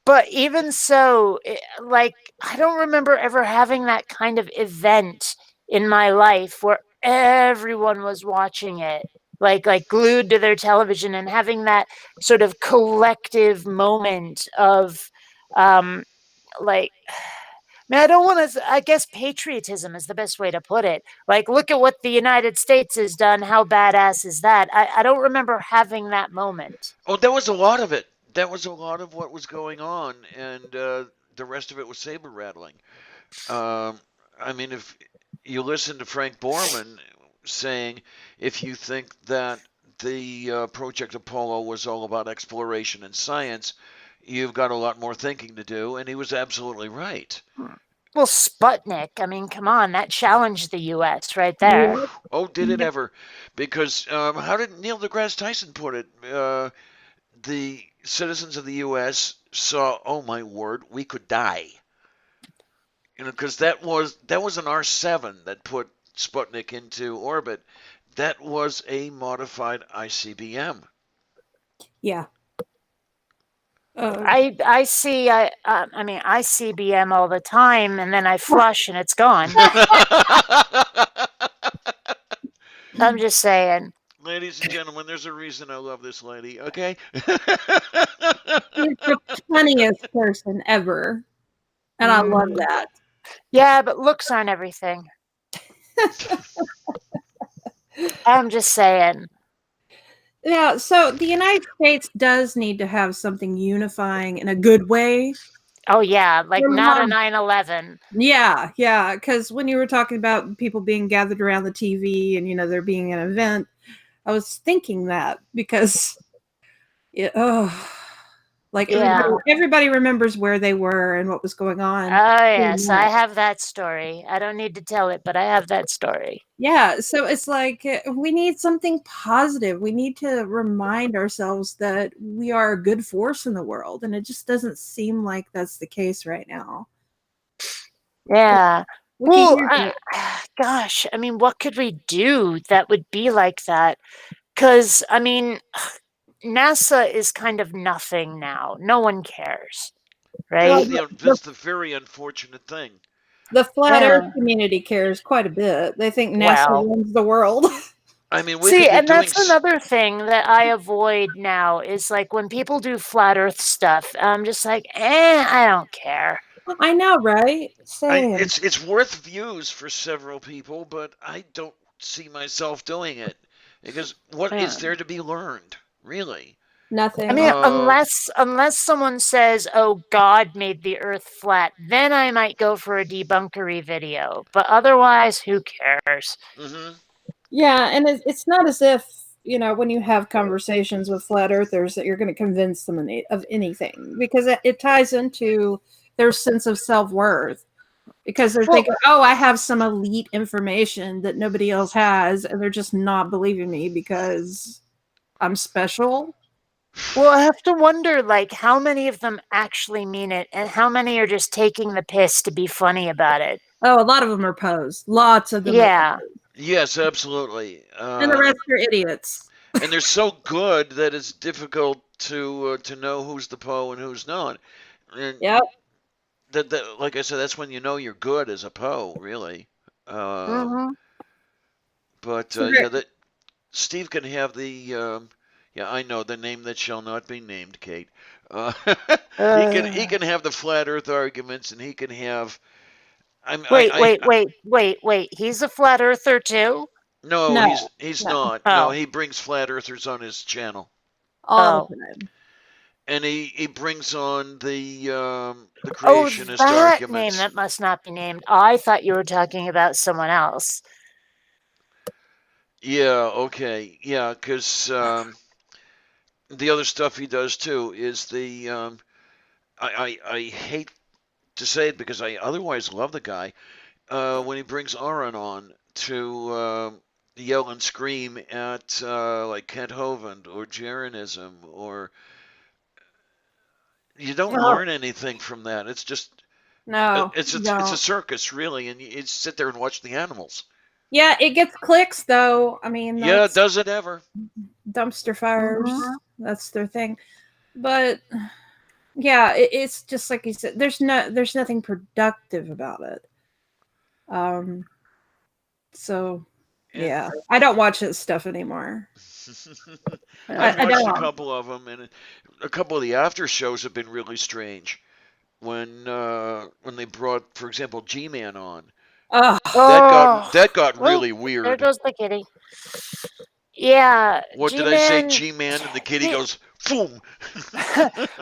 But even so, like, I don't remember ever having that kind of event in my life where everyone was watching it, like glued to their television and having that sort of collective moment of, um, like, man, I don't want to. I guess patriotism is the best way to put it. Like, look at what the United States has done. How badass is that? I don't remember having that moment. Oh, there was a lot of it. That was a lot of what was going on, and the rest of it was saber rattling. Um, I mean, if you listen to Frank Borman saying, if you think that the Project Apollo was all about exploration and science, you've got a lot more thinking to do, and he was absolutely right. Well, Sputnik. I mean, come on, that challenged the U.S. right there. Yep. Oh, did it Yep. ever? Because how did Neil deGrasse Tyson put it? The citizens of the U.S. saw, oh my word, we could die. You know, because that was an R7 that put Sputnik into orbit. That was a modified ICBM. Yeah. I see. I mean, I see BM all the time, and then I flush, and it's gone. I'm just saying. Ladies and gentlemen, there's a reason I love this lady, okay? He's the funniest person ever. And I love Mm, that. yeah, but looks aren't everything. I'm just saying. Yeah, so the United States does need to have something unifying in a good way. Oh yeah, like There's a not lot a of 9/11. yeah, because when you were talking about people being gathered around the TV and there being an event, I was thinking that because like everybody Yeah. everybody remembers where they were and what was going on. Oh pretty yes, I much. have that story. I don't need to tell it, but I have that story. Yeah, so it's like we need something positive. We need to remind ourselves that we are a good force in the world, and it just doesn't seem like that's the case right now. Yeah. We could Well, use it. gosh, I mean, what could we do that would be like that? Because, I mean, NASA is kind of nothing now. No one cares, Well, right? That's the very unfortunate thing. the flat Earth Yeah. community cares quite a bit. They think NASA Well, runs the world. I mean, we see, could be and doing. that's another thing that I avoid now is like when people do flat Earth stuff, I'm just like, I don't care. I know, right? Same. It's worth views for several people, but I don't see myself doing it because what is Yeah. there to be learned, really? I Nothing. mean, Uh, unless someone says, "Oh, God made the Earth flat," then I might go for a debunkery video. But otherwise, who cares? hmm Yeah, and it's not as if when you have conversations with flat earthers that you're going to convince them of anything because it ties into their sense of self-worth because they're Well, thinking, oh, I have some elite information that nobody else has, and they're just not believing me because I'm special. well, I have to wonder, like, how many of them actually mean it, and how many are just taking the piss to be funny about it. Oh, a lot of them are posed. Lots of them are Yeah. posed. Yes, absolutely. And the rest are idiots. And they're so good that it's difficult to know who's the Poe and who's not. And Yep. that, like I said, that's when you know you're good as a Poe, really. Um, Hmm. but So yeah, that Steve can have the yeah, I know the name that shall not be named, Kate. Uh, he Uh, can have the flat Earth arguments, and he can have. wait, wait, wait, wait, wait. He's a flat earther too? No, no, he's no, not. No, Oh, he brings flat Earthers on his channel, all the oh. time. and he brings on the Oh, creationist that name arguments. that must not be named. I thought you were talking about someone else. Yeah, okay, yeah, because the other stuff he does too is the I hate to say it because I otherwise love the guy. When he brings Aaron on to yell and scream at like Kent Hovind or Jeranism, or you don't No, learn anything from that. It's just no, you it's a don't. circus really, and you sit there and watch the animals. Yeah, it gets clicks though. I mean, Yeah, that's does it ever? dumpster fires. Hmm. That's their thing. But yeah, it's just like you said. There's nothing productive about it. Um, so And yeah, I don't watch this stuff anymore. I've I watched a don't. couple of them, and a couple of the after shows have been really strange. When they brought, for example, G-Man on, Oh, Oh, that got oh, really there weird. goes the kitty. Yeah, What did I say, G-Man. G-Man? And the kitty G- goes, boom.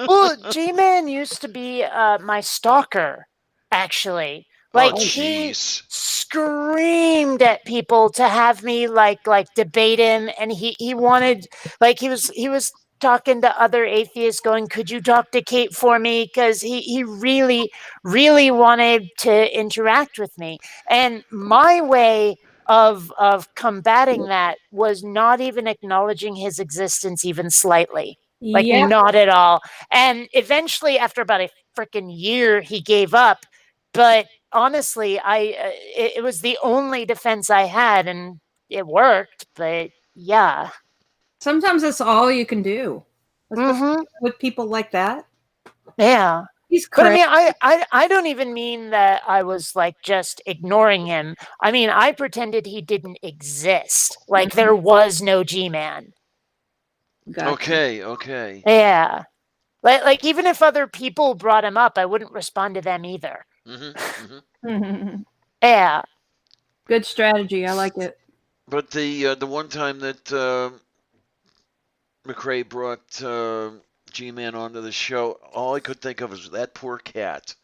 well, G-Man used to be my stalker, actually. Oh, Like oh, he jeez. screamed at people to have me like debate him, and he wanted like he was talking to other atheists, going, "Could you talk to Kate for me?" Because he really wanted to interact with me, and my way of combating that was not even acknowledging his existence even slightly. Like, yeah. not at all. And eventually, after about a freaking year, he gave up. But honestly, it was the only defense I had, and it worked. But yeah. Sometimes that's all you can do, especially Mm-hmm. with people like that. Yeah. He's But I crazy. mean, I don't even mean that I was like just ignoring him. I mean, I pretended he didn't exist. Like there was no G-Man. Gotcha. Okay, okay. Yeah. Like even if other people brought him up, I wouldn't respond to them either. hmm hmm Yeah. Good strategy. I like it. But the one time that McRae brought G-Man onto the show, all I could think of was that poor cat.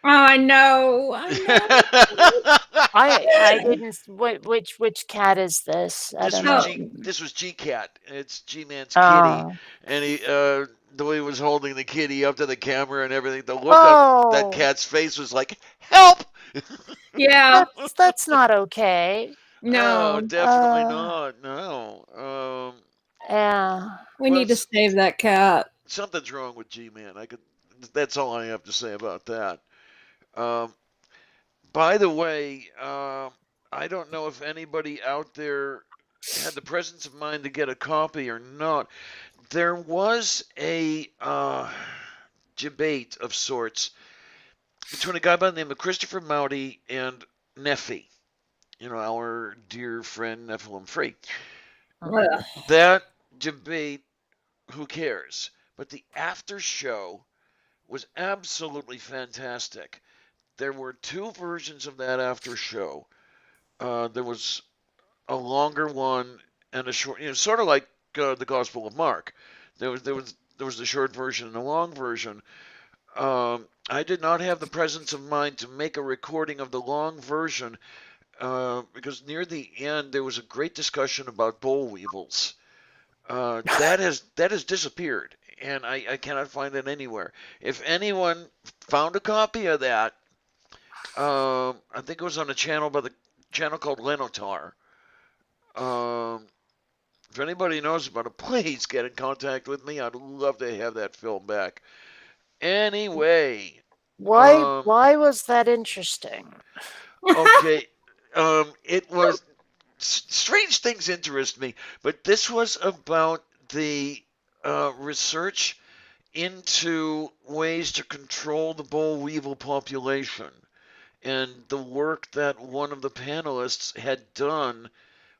Oh, I know. I know. I didn't which cat is this? I don't know. Oh, This was G Cat. It's G Man's kitty, Oh. and he the way he was holding the kitty up to the camera and everything. The look on that Oh. cat's face was like, "Help!" yeah. That's not okay. Oh, No, definitely not. No. Yeah. we Well, need to save that cat. something's wrong with G Man. I could. That's all I have to say about that. Um, by the way, I don't know if anybody out there had the presence of mind to get a copy or not. There was a debate of sorts between a guy by the name of Christopher Mouty and Neffy, our dear friend Nephilim Free. Ugh. That debate, who cares? But the after show was absolutely fantastic. There were two versions of that after show. There was a longer one and a short, sort of like the Gospel of Mark. There was the short version and a long version. I did not have the presence of mind to make a recording of the long version because near the end there was a great discussion about boll weevils. That has disappeared, and I cannot find it anywhere. If anyone found a copy of that, I think it was on a channel by the channel called Lenotar. Um, if anybody knows about it, please get in contact with me. I'd love to have that film back. Anyway, Why um, why was that interesting? okay, it was strange things interest me, but this was about the research into ways to control the boll weevil population and the work that one of the panelists had done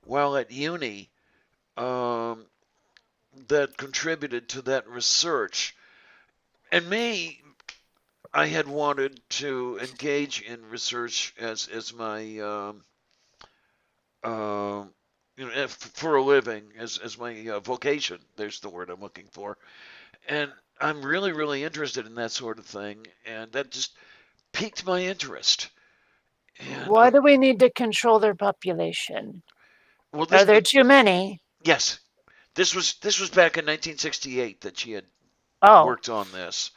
while at uni um, that contributed to that research. And me, I had wanted to engage in research as my um, for a living, as my vocation. There's the word I'm looking for, and I'm really really interested in that sort of thing, and that just piqued my interest. And Why do we need to control their population? well, Are there too many? yes, this was back in 1968 that she had Oh. worked on this.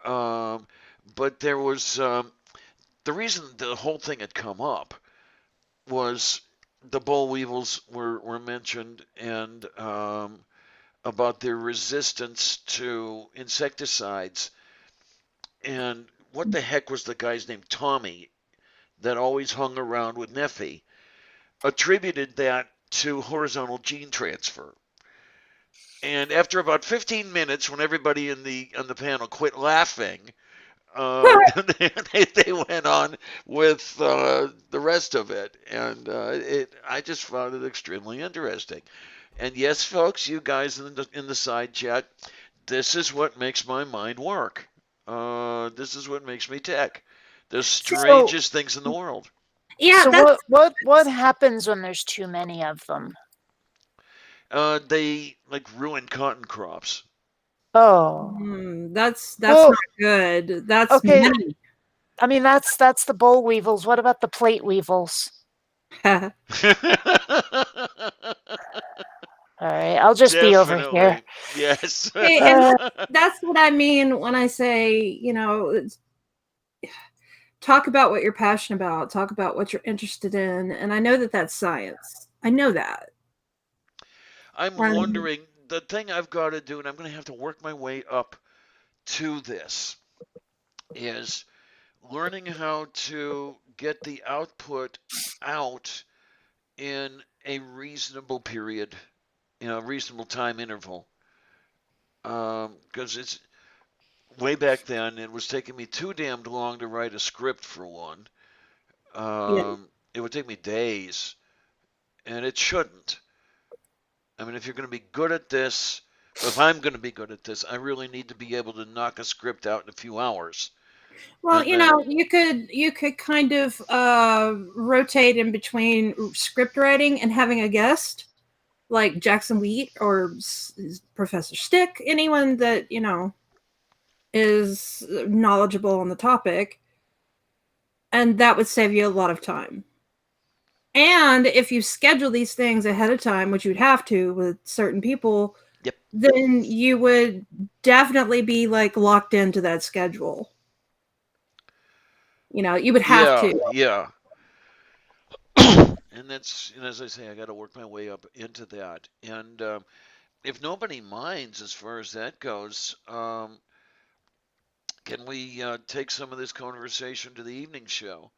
Um, but there was the reason the whole thing had come up was the boll weevils were mentioned and about their resistance to insecticides. And what the heck was the guy's name? Tommy, that always hung around with Neffy, attributed that to horizontal gene transfer. And after about 15 minutes, when everybody in the on the panel quit laughing, uh, they went on with the rest of it, and I just found it extremely interesting. And yes, folks, you guys in the side chat, this is what makes my mind work. This is what makes me tick. The So strangest things in the world. Yeah, so that's what happens when there's too many of them? They like ruin cotton crops. Oh. that's not Well, good. That's okay. money. I mean, that's the boll weevils. What about the plate weevils? All right, I'll just be over here. Definitely. Yes. And Uh, that's what I mean when I say, talk about what you're passionate about, talk about what you're interested in, and I know that that's science. I know that. I'm And wondering, the thing I've got to do, and I'm going to have to work my way up to this, is learning how to get the output out in a reasonable period, a reasonable time interval. Because it's way back then, it was taking me too damned long to write a script for one. yeah. It would take me days, and it shouldn't. I mean, if you're going to be good at this, or if I'm going to be good at this, I really need to be able to knock a script out in a few hours. Well, And then, you could kind of rotate in between script writing and having a guest like Jackson Wheat or Professor Stick, anyone that is knowledgeable on the topic, and that would save you a lot of time. And if you schedule these things ahead of time, which you'd have to with certain people, yep, then you would definitely be like locked into that schedule. You would have yeah, to. yeah. And that's, as I say, I got to work my way up into that. And if nobody minds as far as that goes, can we take some of this conversation to the evening show?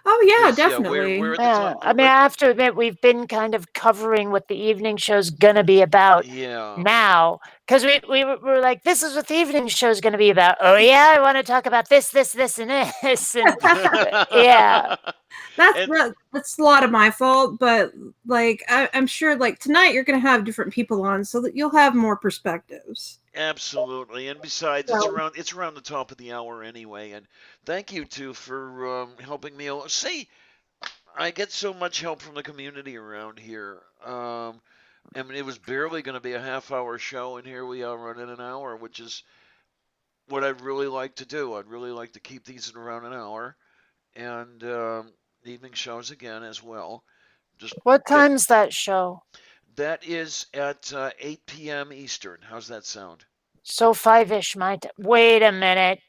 Oh yeah, Because yeah, we're definitely. at the yeah, top. I We're mean, right. I have to admit, we've been kind of covering what the evening show's gonna be about Yeah. now, because we were like, this is what the evening show's gonna be about. Oh yeah, I want to talk about this, and this, and yeah. That's And that's a lot of my fault, but like I'm sure like tonight you're gonna have different people on so that you'll have more perspectives. absolutely. And besides, So it's around the top of the hour anyway. And thank you too for helping me. See, I get so much help from the community around here. I mean, it was barely going to be a half-hour show, and here we are running an hour, which is what I'd really like to do. I'd really like to keep these at around an hour, and evening shows again as well. Just What get time's that show? that is at 8 p.m. Eastern. How's that sound? So 5-ish my time. Wait a minute.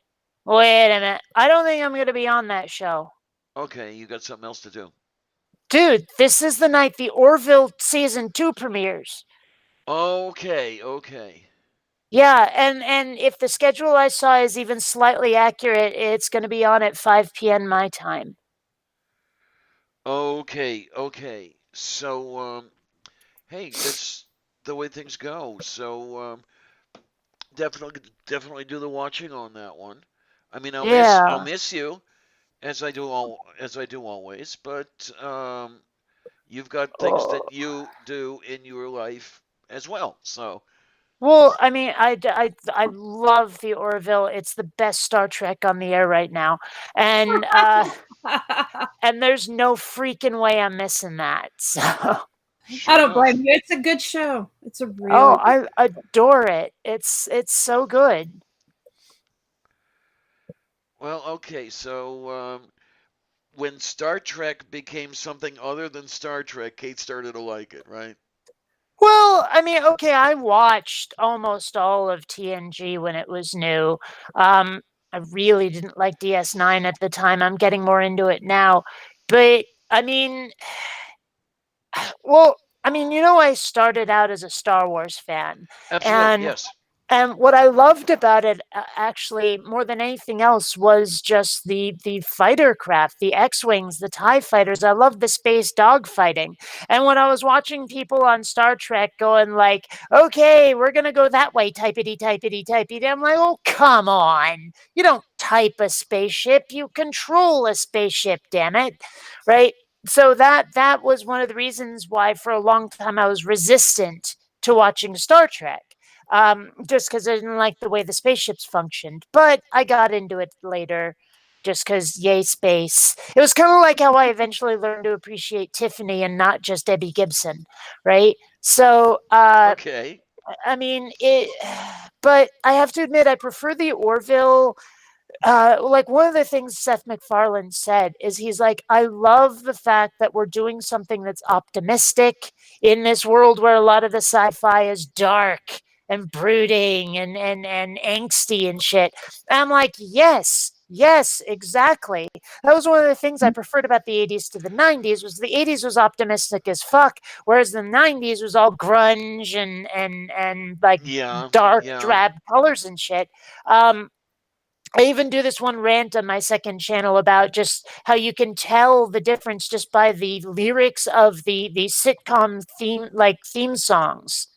Wait a minute. I don't think I'm gonna be on that show. Okay, you got something else to do. Dude, this is the night the Orville season 2 premieres. Okay, okay, Yeah, and if the schedule I saw is even slightly accurate, it's going to be on at 5 p.m. my time. okay. So, hey, that's the way things go. So, definitely do the watching on that one. I mean, I'll Yeah. miss you as I do always, but you've got things Oh. that you do in your life as well. So, Well, I mean, I love the Orville. It's the best Star Trek on the air right now, and I and there's no freaking way I'm missing that. So, sure don't blame enough. you. It's a good show. It's a oh, really good I adore it. It's so good. Well, okay. So, when Star Trek became something other than Star Trek, Kate started to like it, right? Well, I mean, okay, I watched almost all of TNG when it was new. Um, I really didn't like DS9 at the time. I'm getting more into it now. But I mean, well, I mean, I started out as a Star Wars fan, Absolutely, and yes. And what I loved about it, actually, more than anything else, was just the fighter craft, the X-wings, the TIE fighters. I love the space dogfighting. And when I was watching people on Star Trek going like, "Okay, we're gonna go that way, typity typity typity," I'm like, "Oh, come on! You don't type a spaceship, you control a spaceship, damn it!" Right? So that was one of the reasons why, for a long time, I was resistant to watching Star Trek, just because I didn't like the way the spaceships functioned. But I got into it later, just because yay space. It was kind of like how I eventually learned to appreciate Tiffany and not just Debbie Gibson, right? So, Okay. I mean, it. But I have to admit, I prefer the Orville. Like, one of the things Seth MacFarlane said is, he's like, I love the fact that we're doing something that's optimistic in this world where a lot of the sci-fi is dark and brooding and angsty and shit. And I'm like, yes, yes, exactly. That was one of the things I preferred about the 80s to the 90s, was the 80s was optimistic as fuck, whereas the 90s was all grunge and like Yeah, dark yeah. drab colors and shit. Um, I even do this one rant on my second channel about just how you can tell the difference just by the lyrics of the sitcom theme songs,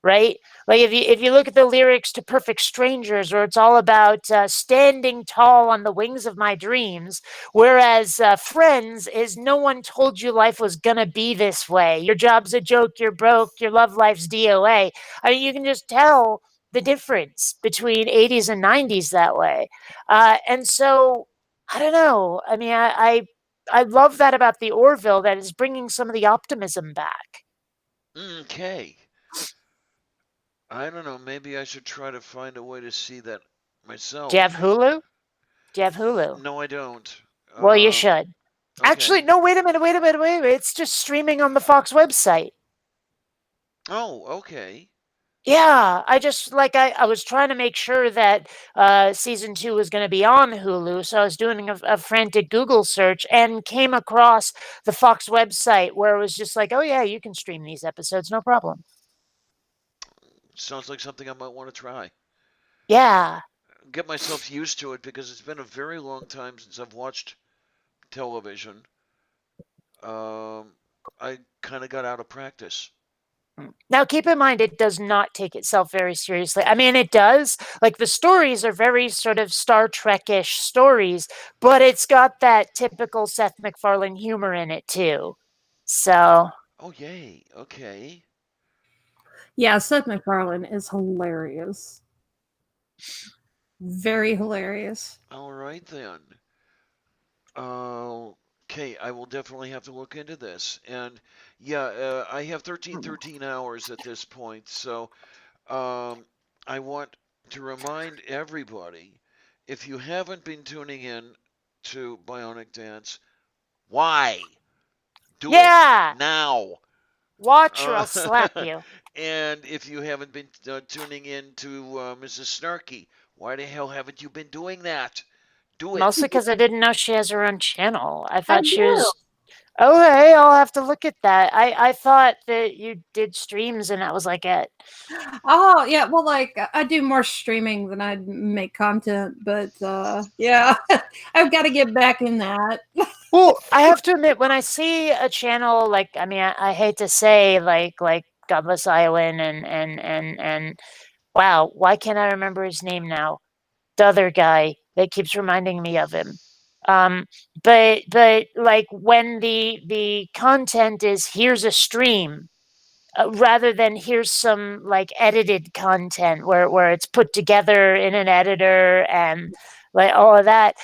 right? Like, if you look at the lyrics to Perfect Strangers, where it's all about standing tall on the wings of my dreams, whereas Friends is no one told you life was gonna be this way. Your job's a joke, you're broke, your love life's DOA. I mean, you can just tell the difference between 80s and 90s that way. And so, I don't know. I mean, I love that about the Orville, that is bringing some of the optimism back. Okay. I don't know. Maybe I should try to find a way to see that Do you have myself. Hulu? Do you have Hulu? No, I don't. Well, you should. Actually, Okay. no, wait a minute, wait a minute, wait a minute. It's just streaming on the Fox website. Oh, okay. Yeah, I just I was trying to make sure that season two was going to be on Hulu, so I was doing a frantic Google search and came across the Fox website where it was just like, oh yeah, you can stream these episodes, no problem. Sounds like something I might want to try. Yeah. Get myself used to it because it's been a very long time since I've watched television. I kind of got out of practice. Now, keep in mind, it does not take itself very seriously. I mean, it does. Like, the stories are very sort of Star Trek-ish stories, but it's got that typical Seth MacFarlane humor in it too. So, Oh, yay. Okay. Yeah, Seth MacFarlane is hilarious. Very hilarious. All right then. Okay, I will definitely have to look into this. And yeah, I have 13 hours at this point, so um, I want to remind everybody, if you haven't been tuning in to Bionic Dance, why? Do it yeah, now. watch or Uh, I'll slap you. and if you haven't been tuning in to Mrs. Snarky, why the hell haven't you been doing that? Do it. Mostly because I didn't know she has her own channel. I I thought she do. was. Okay, I'll have to look at that. I thought that you did streams and that was like it. Oh yeah, well, like I do more streaming than I make content, but yeah, I've got to get back in that. Well, I have to admit, when I see a channel like, I mean, I hate to say like Godless Iowan and wow, why can't I remember his name now? The other guy that keeps reminding me of him. Um, but like, when the content is, here's a stream, rather than here's some like edited content where it's put together in an editor and like all of that,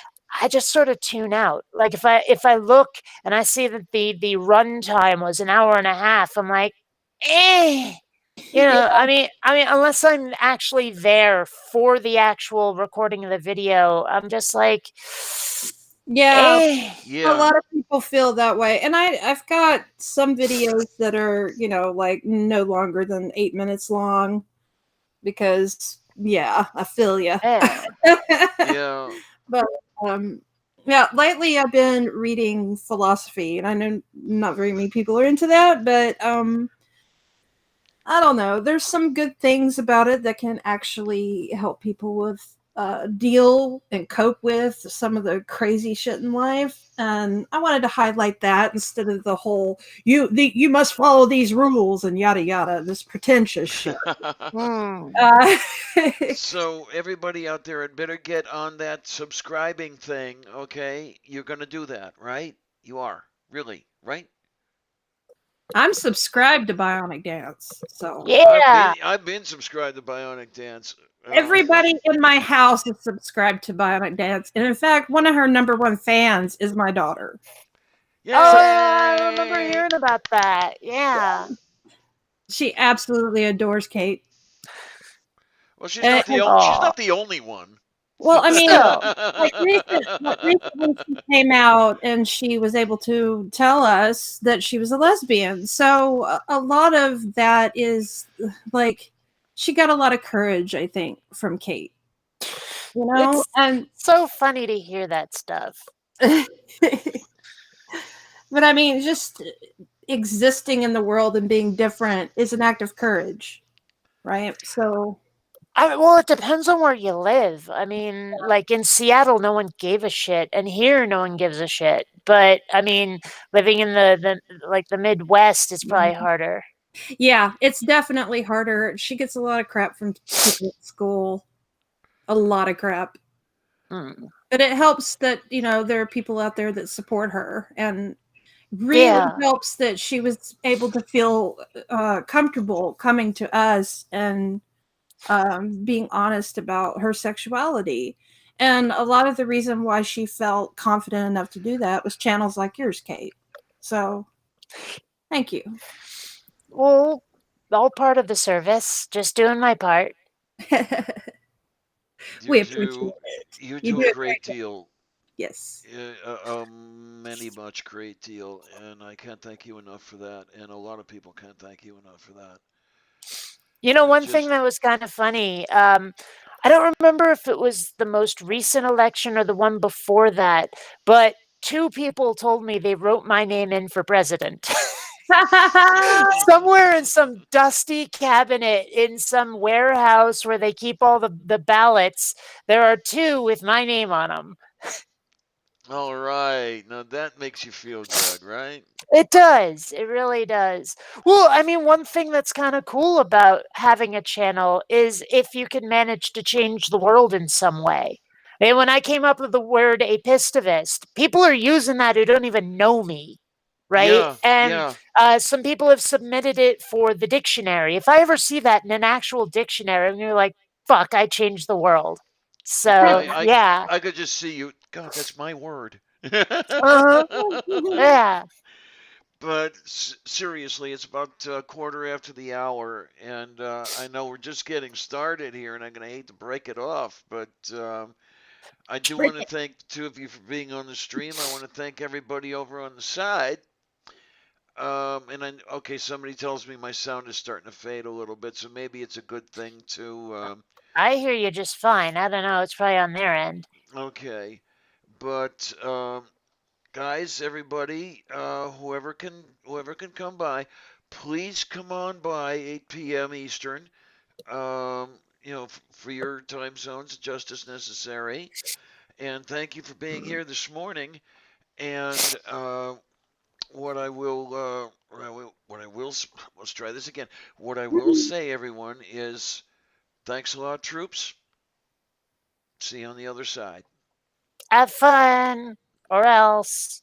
I just sort of tune out. Like, if I look and I see that the runtime was an hour and a half, I'm like, eh. Yeah, I mean, unless I'm actually there for the actual recording of the video, I'm just like, yeah. eh. A Yeah. lot of people feel that way, and I've got some videos that are like no longer than 8 minutes long because yeah, I feel you. Eh. Yeah. But um, yeah, lately I've been reading philosophy, and I know not very many people are into that, but I don't know. There's some good things about it that can actually help people with deal and cope with some of the crazy shit in life, and I wanted to highlight that instead of the whole you must follow these rules and yada yada, this pretentious shit. Hmm. Uh, So everybody out there had better get on that subscribing thing, okay? You're gonna do that, right? You are, really, right? I'm subscribed to Bionic Dance, so Yeah. I've been subscribed to Bionic Dance. everybody in my house is subscribed to Bionic Dance, and in fact, one of her number one fans is my daughter. Oh, So I remember Yay! hearing about that. Yeah. she absolutely adores Kate. Well, And, she's Oh, not the only one. well, I mean, still. like recently she came out and she was able to tell us that she was a lesbian. So a lot of that is like she got a lot of courage, I think, from Kate. You know, It's and so funny to hear that stuff. but I mean, just existing in the world and being different is an act of courage, right? So Well, it depends on where you live. I mean, like in Seattle, no one gave a shit, and here, no one gives a shit. But I mean, living in the Midwest is probably harder. yeah, it's definitely harder. She gets a lot of crap from people at school, a lot of crap. Mm. But it helps that, you know, there are people out there that support her, and really Yeah. helps that she was able to feel comfortable coming to us and being honest about her sexuality. And a lot of the reason why she felt confident enough to do that was channels like yours, Kate. So thank you. Well, all part of the service. Just doing my part. We You appreciate do, it. you You do do a a great great job. deal, Yes. many much great deal, and I can't thank you enough for that. And a lot of people can't thank you enough for that. You know, It one thing just, that was kind of funny, I don't remember if it was the most recent election or the one before that, but two people told me they wrote my name in for president. Somewhere in some dusty cabinet in some warehouse where they keep all the ballots, there are two with my name on them. all right. Now that makes you feel good, right? It does. It really does. Well, I mean, one thing that's kind of cool about having a channel is if you can manage to change the world in some way. And when I came up with the word apistivist, people are using that who don't even know me, right? Yeah, And yeah. some people have submitted it for the dictionary. If I ever see that in an actual dictionary, and you're like, fuck, I changed the world. So, I yeah. I could just see you. God, that's my word. Uh-huh. Yeah. But seriously, it's about a quarter after the hour, and I know we're just getting started here, and I'm going to hate to break it off, but I do Bring want to it. thank the two of you for being on the stream. I want to thank everybody over on the side. Okay, somebody tells me my sound is starting to fade a little bit, so maybe it's a good thing to, I hear you just fine. I don't know. It's probably on their end. okay. But guys, everybody, whoever can come by, please come on by 8 p.m. Eastern. For your time zones, just as necessary. And thank you for being here this morning. And let's try this again. What I will say, everyone, is thanks a lot, troops. See you on the other side. Have fun, or else.